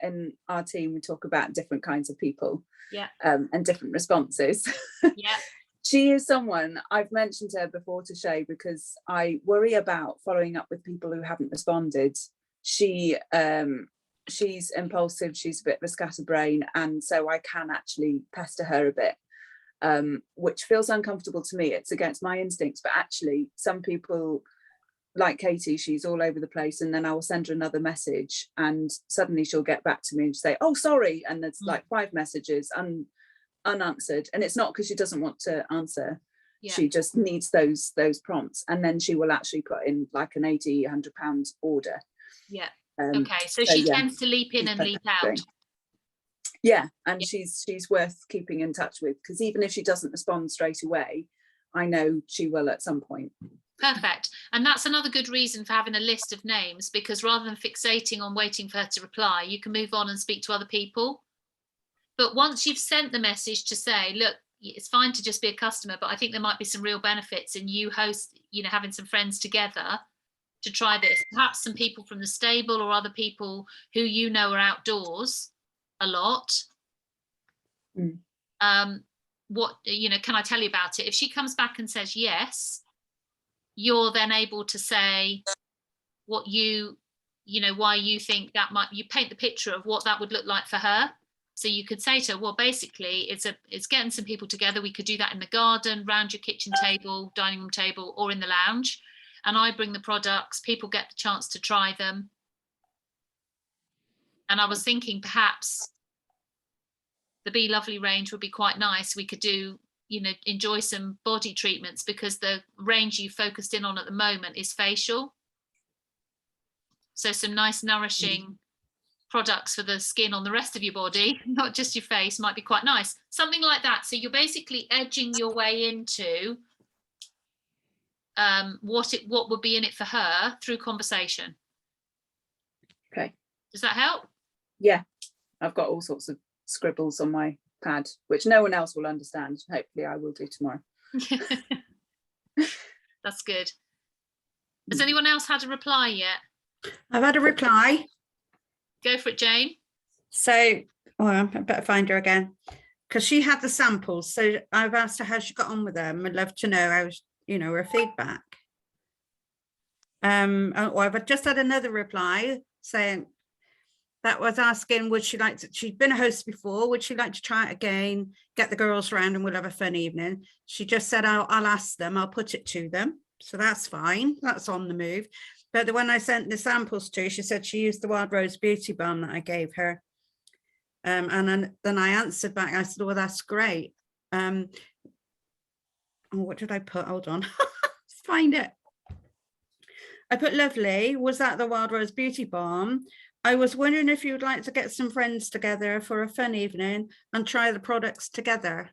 [SPEAKER 13] in our team, we talk about different kinds of people, and different responses.
[SPEAKER 1] Yeah.
[SPEAKER 13] She is someone, I've mentioned her before to Shay because I worry about following up with people who haven't responded. She's impulsive, she's a bit of a scatterbrain, and so I can actually pester her a bit, which feels uncomfortable to me. It's against my instincts, but actually some people, like Katie, she's all over the place, and then I will send her another message and suddenly she'll get back to me and say, oh sorry, and there's like 5 messages unanswered, and it's not because she doesn't want to answer. She just needs those prompts, and then she will actually put in like an 80-100 £100 order.
[SPEAKER 1] Okay, so she tends to leap in and leap out.
[SPEAKER 13] And she's worth keeping in touch with, because even if she doesn't respond straight away, I know she will at some point.
[SPEAKER 1] Perfect. And that's another good reason for having a list of names, because rather than fixating on waiting for her to reply, you can move on and speak to other people. But once you've sent the message to say, look, it's fine to just be a customer, but I think there might be some real benefits in you having some friends together to try this. Perhaps some people from the stable or other people who you know are outdoors a lot. what, can I tell you about it? If she comes back and says yes, you're then able to say what why you think that you paint the picture of what that would look like for her. So you could say to her, well, basically it's getting some people together. We could do that in the garden, round your kitchen table, dining room table, or in the lounge. And I bring the products, people get the chance to try them. And I was thinking perhaps the Be Lovely range would be quite nice. We could do, enjoy some body treatments, because the range you focused in on at the moment is facial. So some nice nourishing products for the skin on the rest of your body, not just your face, might be quite nice. Something like that. So you're basically edging your way into what would be in it for her through conversation.
[SPEAKER 13] Okay.
[SPEAKER 1] Does that help?
[SPEAKER 13] Yeah, I've got all sorts of scribbles on my pad, which no one else will understand. Hopefully I will do tomorrow.
[SPEAKER 1] That's good. Has anyone else had a reply yet?
[SPEAKER 12] I've had a reply.
[SPEAKER 1] Go for it, Jane.
[SPEAKER 12] So, I better find her again, because she had the samples. So I've asked her how she got on with them. I'd love to know how, her feedback. I've just had another reply saying that was asking, would she like to, she'd been a host before, would she like to try it again, get the girls around and we'll have a fun evening. She just said, I'll ask them, I'll put it to them. So that's fine, that's on the move. But the one I sent the samples to, she said she used the Wild Rose Beauty Balm that I gave her. And then I answered back, I said, well, that's great. What did I put? Hold on, let's find it. I put lovely. Was that the Wild Rose Beauty Balm? I was wondering if you'd like to get some friends together for a fun evening and try the products together.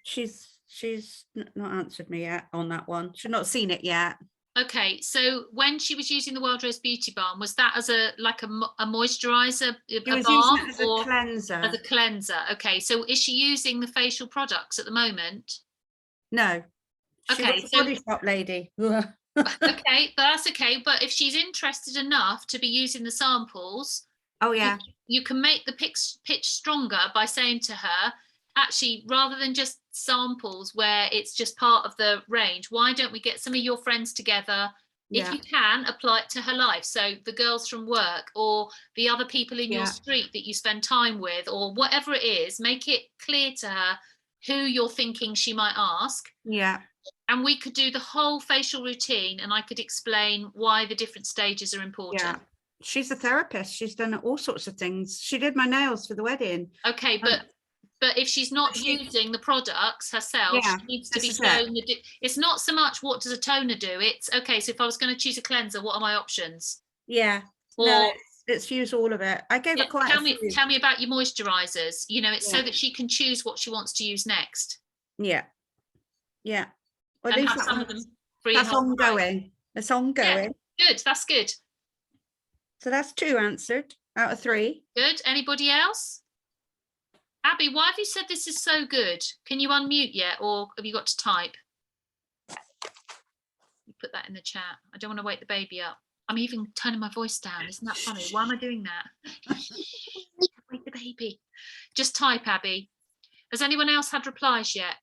[SPEAKER 12] She's not answered me yet on that one. She's not seen it yet.
[SPEAKER 1] Okay, so when she was using the Wild Rose Beauty Balm, was that as a moisturizer,
[SPEAKER 12] She
[SPEAKER 1] a
[SPEAKER 12] was
[SPEAKER 1] balm,
[SPEAKER 12] using it as a cleanser.
[SPEAKER 1] As a cleanser? Okay, so is she using the facial products at the moment?
[SPEAKER 12] No.
[SPEAKER 1] Okay,
[SPEAKER 12] She's a body shop lady.
[SPEAKER 1] Okay, that's okay. But if she's interested enough to be using the samples,
[SPEAKER 12] oh yeah,
[SPEAKER 1] you can make the pitch stronger by saying to her, actually, rather than just samples where it's just part of the range, why don't we get some of your friends together? If you can, apply it to her life. So the girls from work or the other people in your street that you spend time with, or whatever it is, make it clear to her who you're thinking she might ask.
[SPEAKER 12] Yeah.
[SPEAKER 1] And we could do the whole facial routine and I could explain why the different stages are important.
[SPEAKER 12] Yeah. She's a therapist. She's done all sorts of things. She did my nails for the wedding.
[SPEAKER 1] Okay, but if she's not using the products herself, she needs to be shown. It's not so much what does a toner do. It's okay. So if I was going to choose a cleanser, what are my options?
[SPEAKER 12] Yeah.
[SPEAKER 1] Or
[SPEAKER 12] no, let's use all of it. I gave her quite.
[SPEAKER 1] Tell me about your moisturizers. It's so that she can choose what she wants to use next.
[SPEAKER 12] Yeah. Yeah. Well,
[SPEAKER 1] and have some of them free.
[SPEAKER 12] That's ongoing. It's ongoing.
[SPEAKER 1] Yeah, good. That's good.
[SPEAKER 12] So that's 2 answered out of 3.
[SPEAKER 1] Good. Anybody else? Abby, why have you said this is so good? Can you unmute yet, or have you got to type? You put that in the chat. I don't want to wake the baby up. I'm even turning my voice down. Isn't that funny? Why am I doing that? Wake the baby. Just type, Abby. Has anyone else had replies yet?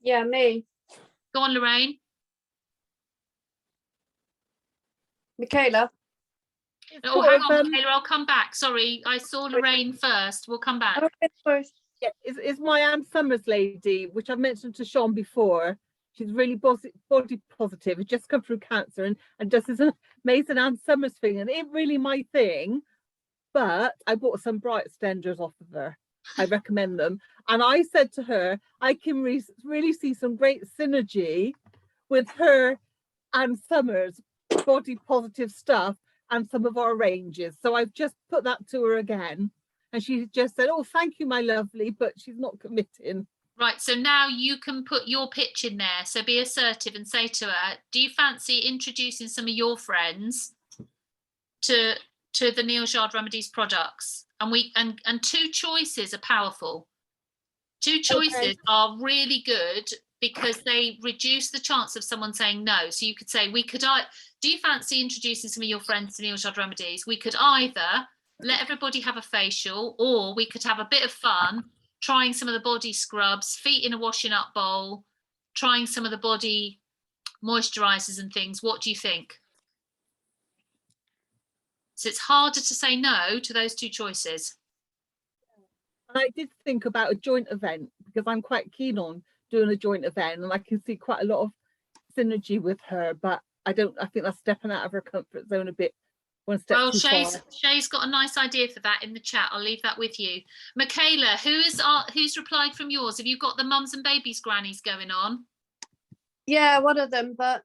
[SPEAKER 14] Yeah, me.
[SPEAKER 1] Go on, Lorraine.
[SPEAKER 14] Michaela.
[SPEAKER 1] Oh, hang on, Michaela, I'll come back. Sorry, I saw Lorraine first. We'll come back.
[SPEAKER 11] Yeah, it's my Anne Summers lady, which I've mentioned to Sean before. She's really body positive. It's just come through cancer and does this amazing Anne Summers thing. And it ain't really my thing, but I bought some bright extenders off of her. I recommend them. And I said to her, I can really see some great synergy with her and Summers body positive stuff and some of our ranges. So I've just put that to her again. And she just said, oh, thank you, my lovely, but she's not committing.
[SPEAKER 1] Right, so now you can put your pitch in there. So be assertive and say to her, do you fancy introducing some of your friends to the Neil Yard Remedies products? And 2 choices are powerful. 2 choices are really good because they reduce the chance of someone saying no. So you could say, do you fancy introducing some of your friends to Neil Yard Remedies? We could either let everybody have a facial, or we could have a bit of fun, trying some of the body scrubs, feet in a washing up bowl, trying some of the body moisturizers and things. What do you think? So it's harder to say no to those two choices.
[SPEAKER 11] And I did think about a joint event because I'm quite keen on doing a joint event, and I can see quite a lot of synergy with her, but I think that's stepping out of her comfort zone a bit, one step
[SPEAKER 1] Well,
[SPEAKER 11] too far.
[SPEAKER 1] Shay's got a nice idea for that in the chat. I'll leave that with you. Michaela, who's replied from yours? Have you got the mums and babies grannies going on?
[SPEAKER 14] Yeah, one of them, but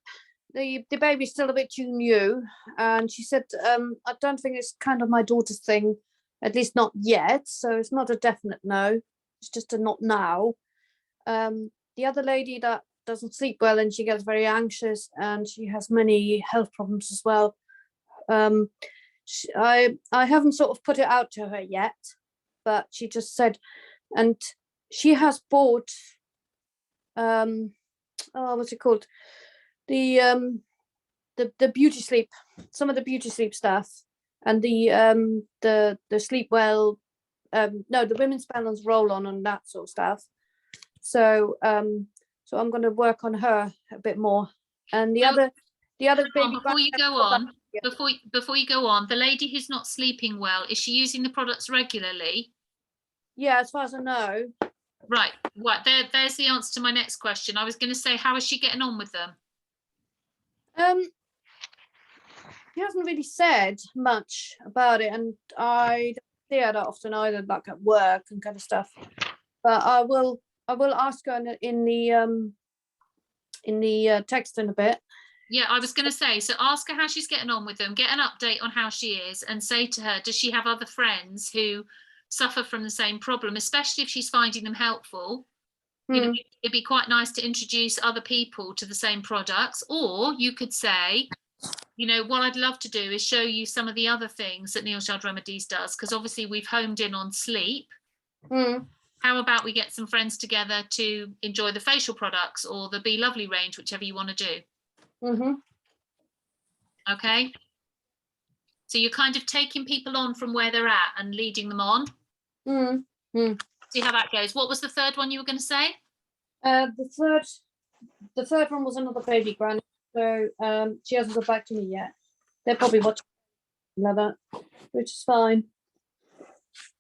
[SPEAKER 14] the baby's still a bit too new. And she said, I don't think it's kind of my daughter's thing, at least not yet. So it's not a definite no. It's just a not now. The other lady that doesn't sleep well and she gets very anxious and she has many health problems as well. I haven't sort of put it out to her yet, but she just said, and she has bought what's it called, the beauty sleep, some of the beauty sleep stuff, and the sleep well, no, the women's balance roll on and that sort of stuff. So so I'm going to work on her a bit more. And the other baby,
[SPEAKER 1] before you go on, before you go on, the lady who's not sleeping well, is she using the products regularly?
[SPEAKER 14] Yeah, as far as I know.
[SPEAKER 1] Right. There's the answer to my next question. I was going to say, how is she getting on with them?
[SPEAKER 14] He hasn't really said much about it, and I don't see her that often either, like at work and kind of stuff. But I will ask her in the text in a bit.
[SPEAKER 1] Yeah, I was going to say, so ask her how she's getting on with them, get an update on how she is, and say to her, does she have other friends who suffer from the same problem, especially if she's finding them helpful? You know, it'd be quite nice to introduce other people to the same products. Or you could say, you know, what I'd love to do is show you some of the other things that Neil's Yard Remedies does, because obviously we've homed in on sleep. How about we get some friends together to enjoy the facial products or the Be Lovely range, whichever you want to do. Okay, so you're kind of taking people on from where they're at and leading them on. See how that goes. What was the third one you were going to say?
[SPEAKER 14] The third one was another baby granny, so she hasn't got back to me yet. They're probably watching another, which is fine.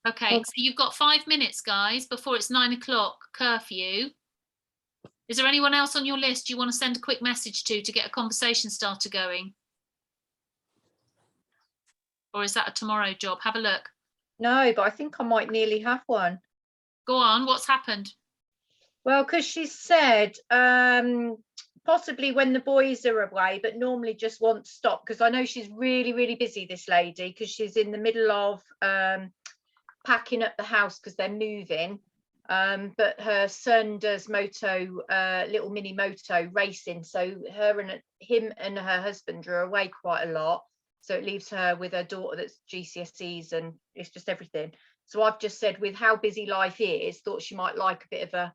[SPEAKER 1] Okay, so you've got 5 minutes, guys, before it's 9 o'clock curfew. Is there anyone else on your list you want to send a quick message to get a conversation starter going? Or is that a tomorrow job? Have a look.
[SPEAKER 10] No, but I think I might nearly have one.
[SPEAKER 1] Go on, what's happened?
[SPEAKER 10] Well, because she said possibly when the boys are away, but normally just won't stop, because I know she's really, really busy, this lady, because she's in the middle of packing up the house because they're moving. But her son does little mini moto racing, so him and her husband are away quite a lot, so it leaves her with her daughter that's GCSEs, and it's just everything. So I've just said, with how busy life is, thought she might like a bit of a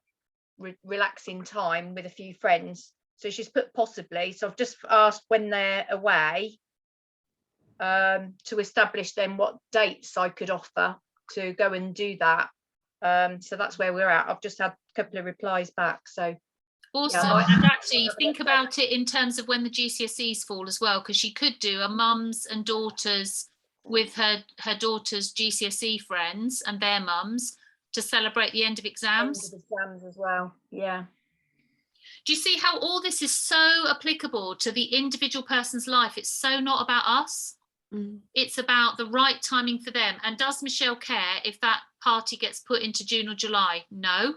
[SPEAKER 10] relaxing time with a few friends. So she's put possibly, so I've just asked when they're away to establish then what dates I could offer to go and do that. So that's where we're at. I've just had a couple of replies back, so
[SPEAKER 1] awesome.
[SPEAKER 10] Yeah,
[SPEAKER 1] And actually think about it in terms of when the GCSEs fall as well, because she could do a mums and daughters with her daughter's GCSE friends and their mums to celebrate the end of exams.
[SPEAKER 10] End of exams as well. Yeah.
[SPEAKER 1] Do you see how all this is so applicable to the individual person's life? It's so not about us. It's about the right timing for them. And does Michelle care if that party gets put into June or July? No.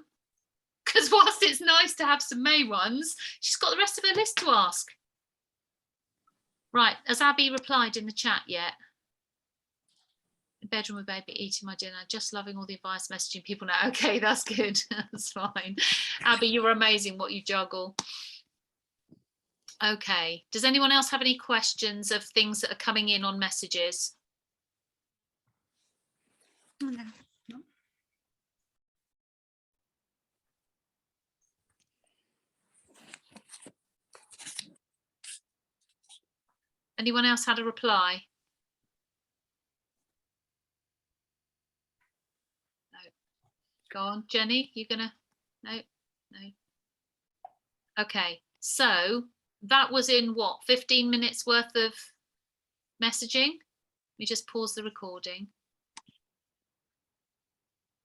[SPEAKER 1] Because whilst it's nice to have some May ones, she's got the rest of her list to ask. Right, has Abby replied in the chat yet? Bedroom with baby, eating my dinner, just loving all the advice, messaging people now. Okay, that's good. That's fine. Abby, you're amazing what you juggle. Okay, does anyone else have any questions of things that are coming in on messages?
[SPEAKER 12] No.
[SPEAKER 1] Anyone else had a reply? No. Go on, Jenny, you gonna? No. Okay, so that was in what, 15 minutes worth of messaging? Let me just pause the recording.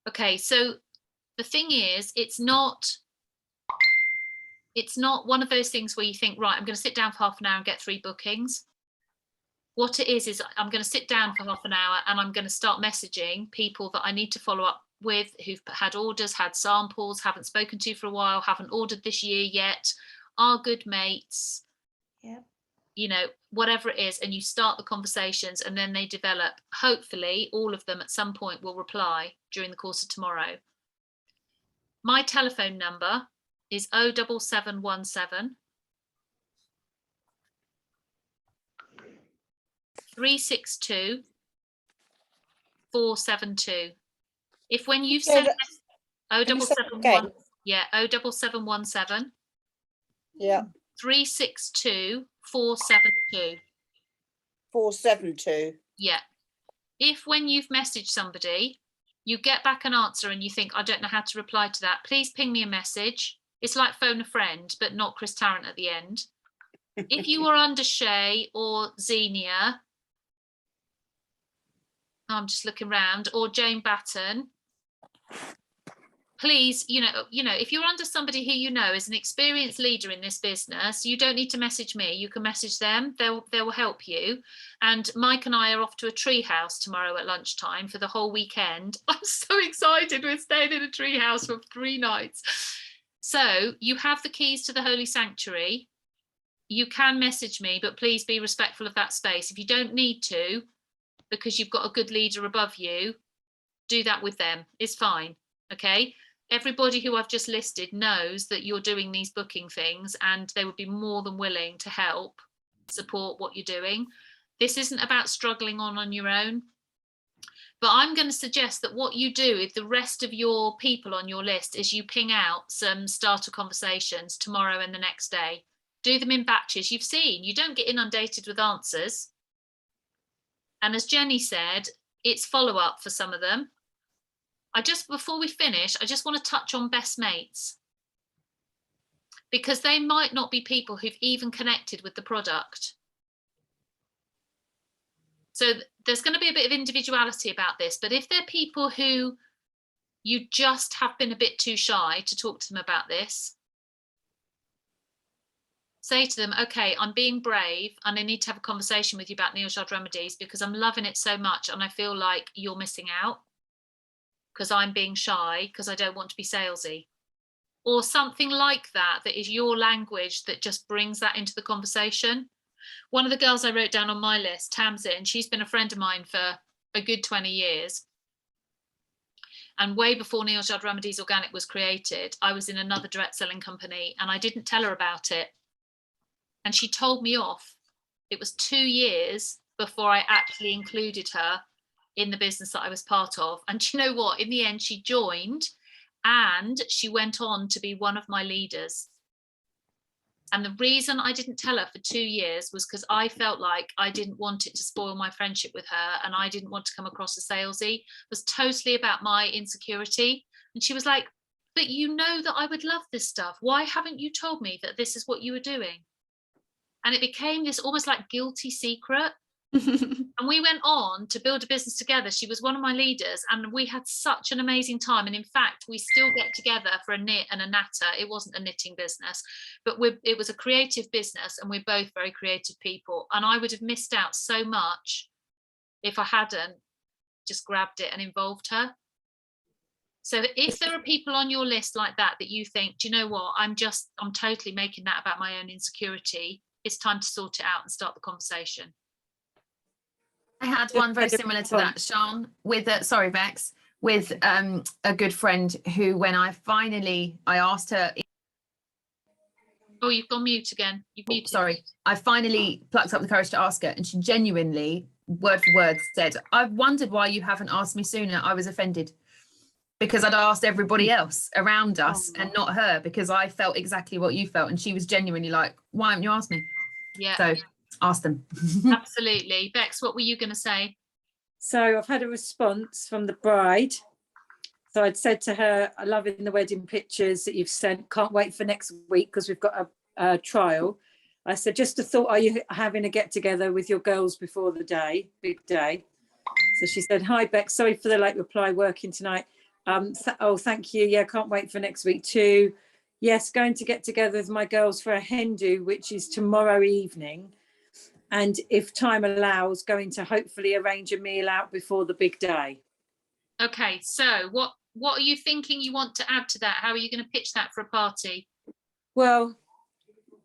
[SPEAKER 1] Okay, so the thing is, it's not one of those things where you think, right, I'm going to sit down for half an hour and get 3 bookings. What it is I'm going to sit down for half an hour and I'm going to start messaging people that I need to follow up with, who've had orders, had samples, haven't spoken to for a while, haven't ordered this year yet, are good mates.
[SPEAKER 3] Yeah.
[SPEAKER 1] You know, whatever it is, and you start the conversations and then they develop. Hopefully all of them at some point will reply during the course of tomorrow. My telephone number is 07717 362 472. If when you've sent 07717, yeah, 07717
[SPEAKER 5] Yeah.
[SPEAKER 1] 362 472.
[SPEAKER 5] 472.
[SPEAKER 1] Yeah. If when you've messaged somebody, you get back an answer and you think, I don't know how to reply to that, please ping me a message. It's like phone a friend, but not Chris Tarrant at the end. If you are under Shay or Xenia, I'm just looking around, or Jane Batten, please, you know, if you're under somebody who you know is an experienced leader in this business, you don't need to message me. You can message them. They will help you. And Mike and I are off to a tree house tomorrow at lunchtime for the whole weekend. I'm so excited. We're staying in a tree house for 3 nights. So you have the keys to the Holy Sanctuary. You can message me, but please be respectful of that space. If you don't need to, because you've got a good leader above you, do that with them. It's fine. Okay. Everybody who I've just listed knows that you're doing these booking things and they would be more than willing to help support what you're doing. This isn't about struggling on your own. But I'm going to suggest that what you do with the rest of your people on your list is you ping out some starter conversations tomorrow and the next day. Do them in batches. You've seen, you don't get inundated with answers. And as Jenny said, it's follow-up for some of them. Before we finish, I just want to touch on best mates, because they might not be people who've even connected with the product. So there's going to be a bit of individuality about this, but if they're people who you just have been a bit too shy to talk to them about this, say to them, okay, I'm being brave and I need to have a conversation with you about Neal's Yard Remedies because I'm loving it so much and I feel like you're missing out because I'm being shy because I don't want to be salesy. Or something like that, that is your language that just brings that into the conversation. One of the girls I wrote down on my list, Tamsin, she's been a friend of mine for a good 20 years. And way before Neal's Yard Remedies Organic was created, I was in another direct selling company and I didn't tell her about it. And she told me off. It was 2 years before I actually included her in the business that I was part of. And do you know what? In the end, she joined and she went on to be one of my leaders. And the reason I didn't tell her for 2 years was because I felt like I didn't want it to spoil my friendship with her and I didn't want to come across as salesy. It was totally about my insecurity. And she was like, but you know that I would love this stuff. Why haven't you told me that this is what you were doing? And it became this almost like guilty secret. And we went on to build a business together. She was one of my leaders and we had such an amazing time. And in fact, we still get together for a knit and a natter. It wasn't a knitting business, but it was a creative business and we're both very creative people. And I would have missed out so much if I hadn't just grabbed it and involved her. So if there are people on your list like that, that you think, do you know what, I'm totally making that about my own insecurity. It's time to sort it out and start the conversation.
[SPEAKER 7] I had one very similar to that, Sean, with sorry, Vex, with a good friend who, when I asked her.
[SPEAKER 1] Oh, you've gone mute again. You've muted.
[SPEAKER 7] Sorry, I finally plucked up the courage to ask her, and she genuinely, word for word, said, "I've wondered why you haven't asked me sooner. I was offended because I'd asked everybody else around us and not her, because I felt exactly what you felt." And she was genuinely like, "Why haven't you asked me?"
[SPEAKER 1] Yeah.
[SPEAKER 7] So ask them.
[SPEAKER 1] Absolutely. Bex, what were you going to say?
[SPEAKER 6] So I've had a response from the bride So I'd said to her, I love in the wedding pictures that you've sent. Can't wait for next week because we've got a trial. I said, just a thought, are you having a get together with your girls before the big day? So she said, hi, Beck, sorry for the late reply, working tonight. Oh, thank you. Yeah, can't wait for next week too. Yes, going to get together with my girls for a hen do, which is tomorrow evening. And if time allows, going to hopefully arrange a meal out before the big day.
[SPEAKER 1] Okay, so what are you thinking you want to add to that? How are you going to pitch that for a party?
[SPEAKER 6] Well,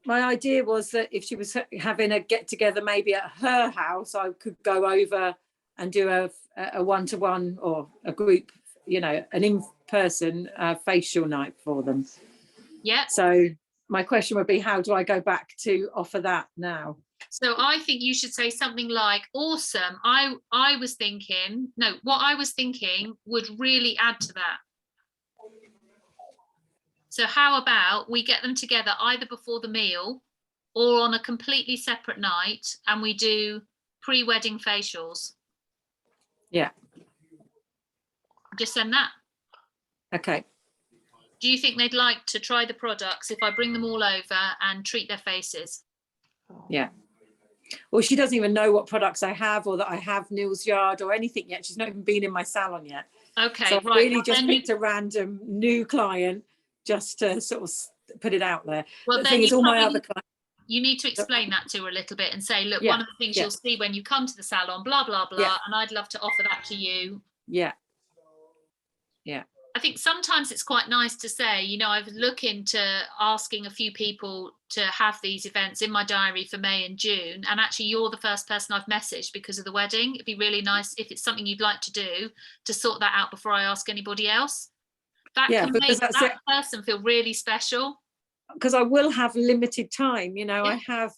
[SPEAKER 6] my idea was that if she was having a get together maybe at her house, I could go over and do a one-to-one or a group, you know, an in-person facial night for them.
[SPEAKER 1] Yeah.
[SPEAKER 6] So my question would be, how do I go back to offer that now?
[SPEAKER 1] So I think you should say something like, awesome. I was thinking, no, what I was thinking would really add to that. So how about we get them together either before the meal or on a completely separate night, and we do pre-wedding facials.
[SPEAKER 6] Yeah.
[SPEAKER 1] Just send that.
[SPEAKER 6] Okay.
[SPEAKER 1] Do you think they'd like to try the products if I bring them all over and treat their faces?
[SPEAKER 6] Yeah. Well, she doesn't even know what products I have or that I have Neil's Yard or anything yet. She's not even been in my salon yet.
[SPEAKER 1] Okay,
[SPEAKER 6] so I've
[SPEAKER 1] right.
[SPEAKER 6] really just picked a random new client just to sort of put it out there.
[SPEAKER 1] Well,
[SPEAKER 6] the thing is, all my other clients.
[SPEAKER 1] You need to explain that to her a little bit and say, look,
[SPEAKER 6] Yeah,
[SPEAKER 1] one of the things you'll see when you come to the salon, blah, blah, blah, and I'd love to offer that to you.
[SPEAKER 6] Yeah. Yeah.
[SPEAKER 1] I think sometimes it's quite nice to say, you know, I've looked into asking a few people to have these events in my diary for May and June, and actually you're the first person I've messaged because of the wedding. It'd be really nice if it's something you'd like to do to sort that out before I ask anybody else. That can make that person feel really special.
[SPEAKER 6] Because I will have limited time, you know. I have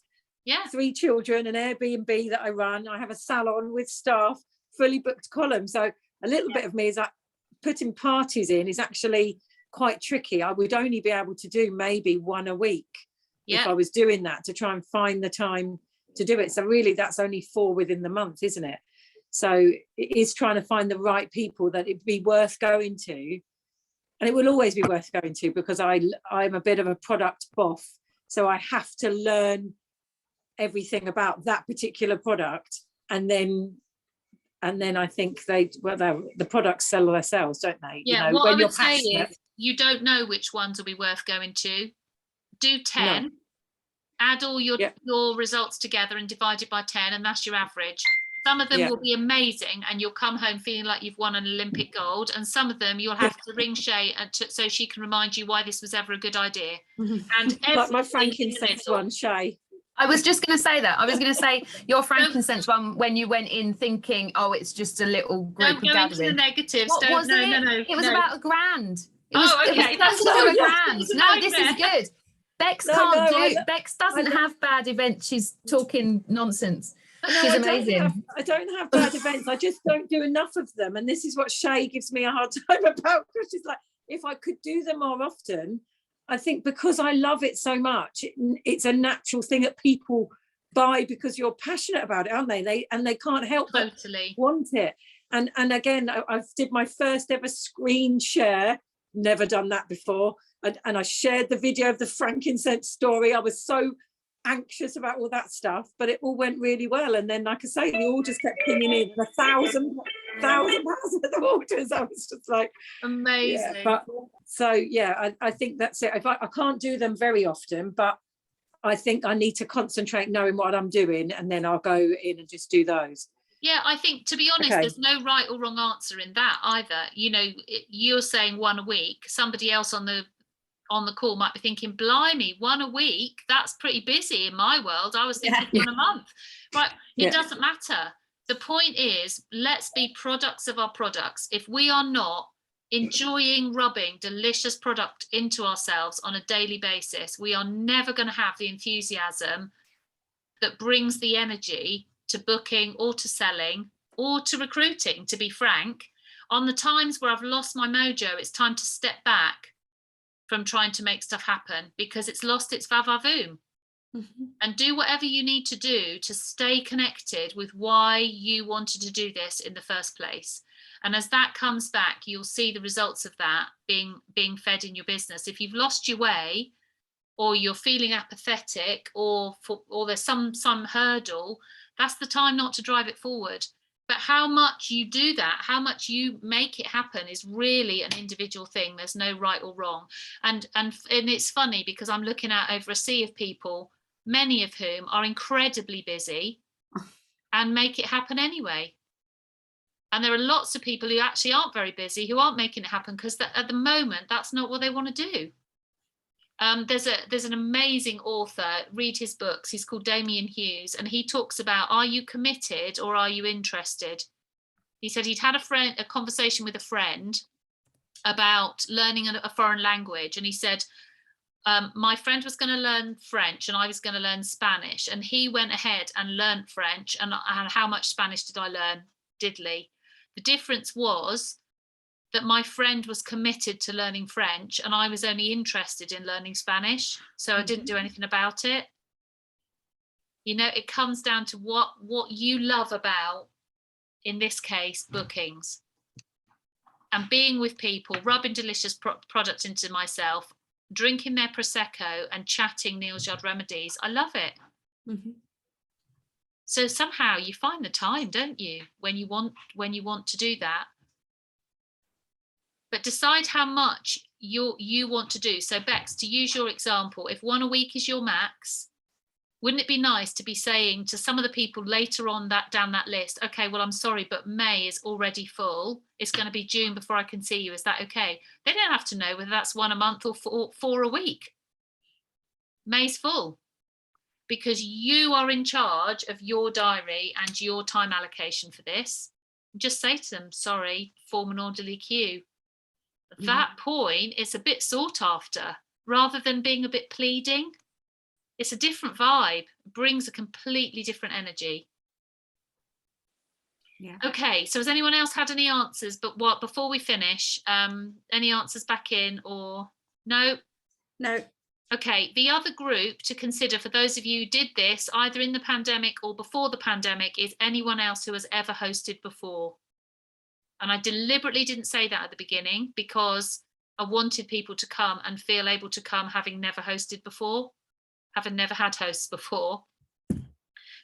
[SPEAKER 6] 3 children, an Airbnb that I run. I have a salon with staff, fully booked column. So a little bit of me is that putting parties in is actually quite tricky. I would only be able to do maybe one a week if I was doing that, to try and find the time to do it. So really that's only 4 within the month, isn't it? So it is trying to find the right people that it'd be worth going to. And it will always be worth going to, because I'm a bit of a product buff. So I have to learn everything about that particular product. And then I think the products sell themselves, don't they?
[SPEAKER 1] Yeah,
[SPEAKER 6] you know,
[SPEAKER 1] what
[SPEAKER 6] when
[SPEAKER 1] I
[SPEAKER 6] you're
[SPEAKER 1] would say
[SPEAKER 6] passionate.
[SPEAKER 1] is you don't know which ones will be worth going to. Do 10,
[SPEAKER 6] No.
[SPEAKER 1] add all your results together and divide it by 10, and that's your average. Some of them will be amazing and you'll come home feeling like you've won an Olympic gold, and some of them you'll have to ring Shay so she can remind you why this was ever a good idea. And
[SPEAKER 6] like my frankincense one, Shay.
[SPEAKER 7] I was just going to say that. I was going to say your frankincense one, when you went in thinking, oh, it's just a little group of gathering.
[SPEAKER 1] Don't go into the negatives.
[SPEAKER 7] What was it?
[SPEAKER 1] No.
[SPEAKER 7] It was about $1,000. It
[SPEAKER 1] was,
[SPEAKER 7] okay.
[SPEAKER 1] It was
[SPEAKER 7] close to $1,000. No, this is good. Bex Bex doesn't have bad events. She's talking nonsense.
[SPEAKER 6] No,
[SPEAKER 7] She's amazing.
[SPEAKER 6] I don't have bad events. I just don't do enough of them. And this is what Shay gives me a hard time about, because she's like, if I could do them more often, I think because I love it so much, it's a natural thing that people buy because you're passionate about it, aren't they? They can't help but want it. And again, I did my first ever screen share. Never done that before. And I shared the video of the frankincense story. I was so anxious about all that stuff, but it all went really well. And then, like I say, the orders kept pinging in, 1,000 pounds of the orders. I was just like,
[SPEAKER 1] amazing.
[SPEAKER 6] Yeah, but so yeah, I think that's it. I can't do them very often, but I think I need to concentrate knowing what I'm doing, and then I'll go in and just do those.
[SPEAKER 1] Yeah, I think, to be honest, there's no right or wrong answer in that either. You know, you're saying 1 a week. Somebody else on the call might be thinking, blimey, 1 a week, that's pretty busy in my world. I was thinking 1 a month. Right, it doesn't matter. The point is, let's be products of our products. If we are not enjoying rubbing delicious product into ourselves on a daily basis, we are never going to have the enthusiasm that brings the energy to booking or to selling or to recruiting, to be frank. On the times where I've lost my mojo, it's time to step back from trying to make stuff happen, because it's lost its va-va-voom. And do whatever you need to do to stay connected with why you wanted to do this in the first place. And as that comes back, you'll see the results of that being fed in your business. If you've lost your way, or you're feeling apathetic, or there's some hurdle, that's the time not to drive it forward. But how much you do that, how much you make it happen, is really an individual thing. There's no right or wrong. And it's funny because I'm looking out over a sea of people, many of whom are incredibly busy and make it happen anyway. And there are lots of people who actually aren't very busy, who aren't making it happen because at the moment, that's not what they want to do. There's an amazing author, read his books, he's called Damian Hughes, and he talks about, are you committed or are you interested? He said he'd had a conversation with a friend about learning a foreign language, and he said, my friend was going to learn French and I was going to learn Spanish, and he went ahead and learned French, and how much Spanish did I learn? Diddly. The difference was that my friend was committed to learning French and I was only interested in learning Spanish, so I didn't do anything about it. You know, it comes down to what you love about, in this case, bookings and being with people, rubbing delicious products into myself, drinking their Prosecco and chatting Neil's Yard Remedies. I love it.
[SPEAKER 12] Mm-hmm.
[SPEAKER 1] So somehow you find the time, don't you, when you want to do that. But decide how much you want to do. So Bex, to use your example, if 1 a week is your max, wouldn't it be nice to be saying to some of the people later on down that list, okay, well, I'm sorry, but May is already full. It's going to be June before I can see you. Is that okay? They don't have to know whether that's 1 a month or 4 a week. May's full. Because you are in charge of your diary and your time allocation for this. Just say to them, sorry, form an orderly queue. At that point, it's a bit sought after, rather than being a bit pleading. It's a different vibe, brings a completely different energy.
[SPEAKER 12] Yeah.
[SPEAKER 1] Okay, so has anyone else had any answers? But what, before we finish, any answers back in, or no?
[SPEAKER 12] No.
[SPEAKER 1] Okay, the other group to consider for those of you who did this either in the pandemic or before the pandemic is anyone else who has ever hosted before. And I deliberately didn't say that at the beginning because I wanted people to come and feel able to come having never hosted before, having never had hosts before.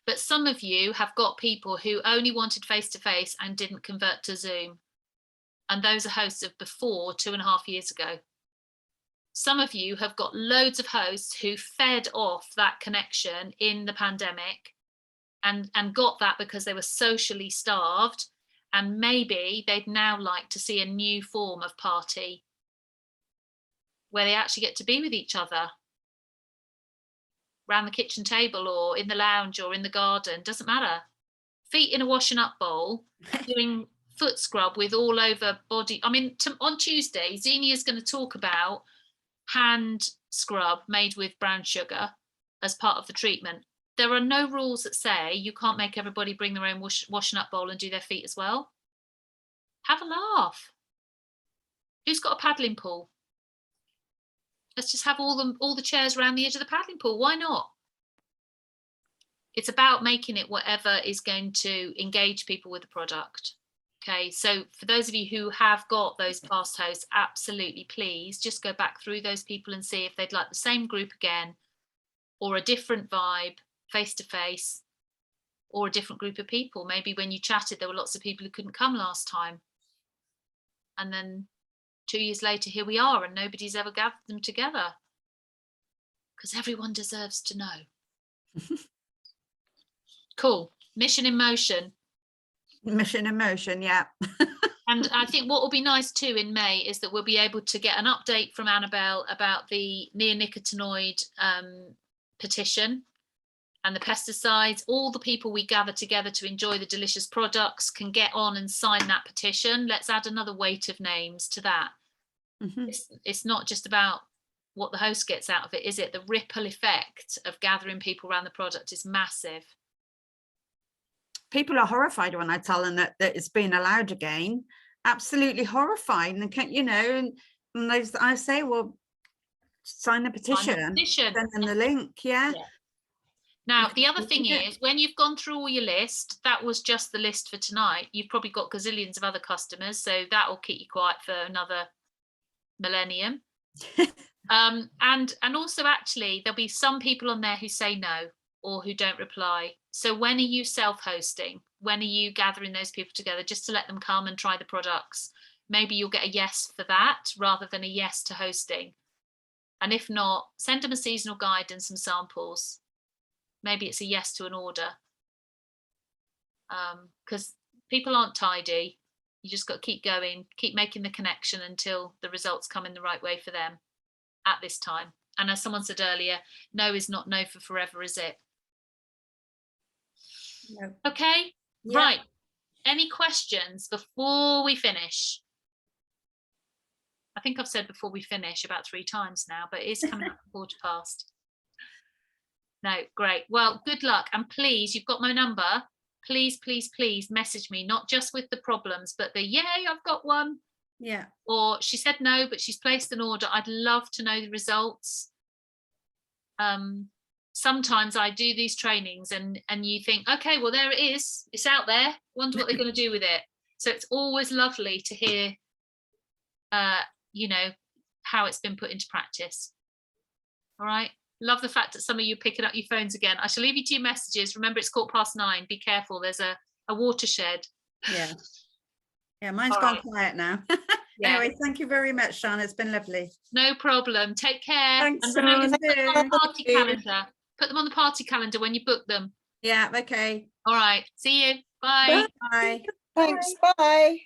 [SPEAKER 1] But some of you have got people who only wanted face-to-face and didn't convert to Zoom. And those are hosts of before 2.5 years ago. Some of you have got loads of hosts who fed off that connection in the pandemic and got that because they were socially starved. And maybe they'd now like to see a new form of party where they actually get to be with each other around the kitchen table or in the lounge or in the garden, doesn't matter. Feet in a washing up bowl, doing foot scrub with all over body. I mean, on Tuesday, Xenia is going to talk about hand scrub made with brown sugar as part of the treatment. There are no rules that say you can't make everybody bring their own washing up bowl and do their feet as well. Have a laugh. Who's got a paddling pool? Let's just have all the chairs around the edge of the paddling pool. Why not? It's about making it whatever is going to engage people with the product. Okay, so for those of you who have got those past hosts, absolutely please just go back through those people and see if they'd like the same group again, or a different vibe, face-to-face, or a different group of people. Maybe when you chatted, there were lots of people who couldn't come last time. And then 2 years later, here we are, and nobody's ever gathered them together. Because everyone deserves to know. Cool. Mission in motion.
[SPEAKER 12] Mission in motion, yeah.
[SPEAKER 1] And I think what will be nice too in May is that we'll be able to get an update from Annabelle about the neonicotinoid petition and the pesticides. All the people we gather together to enjoy the delicious products can get on and sign that petition. Let's add another weight of names to that. Mm-hmm. It's not just about what the host gets out of it, is it? The ripple effect of gathering people around the product is massive.
[SPEAKER 12] People are horrified when I tell them that it's been allowed again. Absolutely horrified. And can, you know, and I say, well, sign the petition. Send them the link. Yeah.
[SPEAKER 1] Now, the other thing is, when you've gone through all your list, that was just the list for tonight. You've probably got gazillions of other customers, so that will keep you quiet for another millennium. And also, actually, there'll be some people on there who say no or who don't reply. So when are you self-hosting? When are you gathering those people together just to let them come and try the products? Maybe you'll get a yes for that rather than a yes to hosting. And if not, send them a seasonal guide and some samples. Maybe it's a yes to an order. Because people aren't tidy. You just got to keep going, keep making the connection until the results come in the right way for them at this time. And as someone said earlier, no is not no for forever, is it?
[SPEAKER 12] No.
[SPEAKER 1] Okay,
[SPEAKER 12] Yeah.
[SPEAKER 1] right. Any questions before we finish? I think I've said before we finish about 3 times now, but it is coming up to 1:15. No, great. Well, good luck. And please, you've got my number. Please, please, please message me, not just with the problems, but the yay, I've got one.
[SPEAKER 12] Yeah.
[SPEAKER 1] Or she said no, but she's placed an order. I'd love to know the results. Sometimes I do these trainings and you think, okay, well, there it is. It's out there. Wonder what they're going to do with it. So it's always lovely to hear, you know, how it's been put into practice. All right. Love the fact that some of you are picking up your phones again. I shall leave you 2 messages. Remember, it's 9:15. Be careful. There's a watershed.
[SPEAKER 12] Yeah. Yeah, mine's
[SPEAKER 1] All
[SPEAKER 12] gone
[SPEAKER 1] right.
[SPEAKER 12] quiet now.
[SPEAKER 1] Yeah.
[SPEAKER 12] Anyway, thank you very much, Sean. It's been lovely.
[SPEAKER 1] No problem. Take care.
[SPEAKER 12] Thanks,
[SPEAKER 1] and remember to
[SPEAKER 12] Sean.
[SPEAKER 1] put them on the party
[SPEAKER 12] Thank you.
[SPEAKER 1] calendar. Put them on the party calendar when you book them.
[SPEAKER 12] Yeah, okay.
[SPEAKER 1] All right. See you. Bye.
[SPEAKER 12] Bye.
[SPEAKER 5] Thanks. Bye.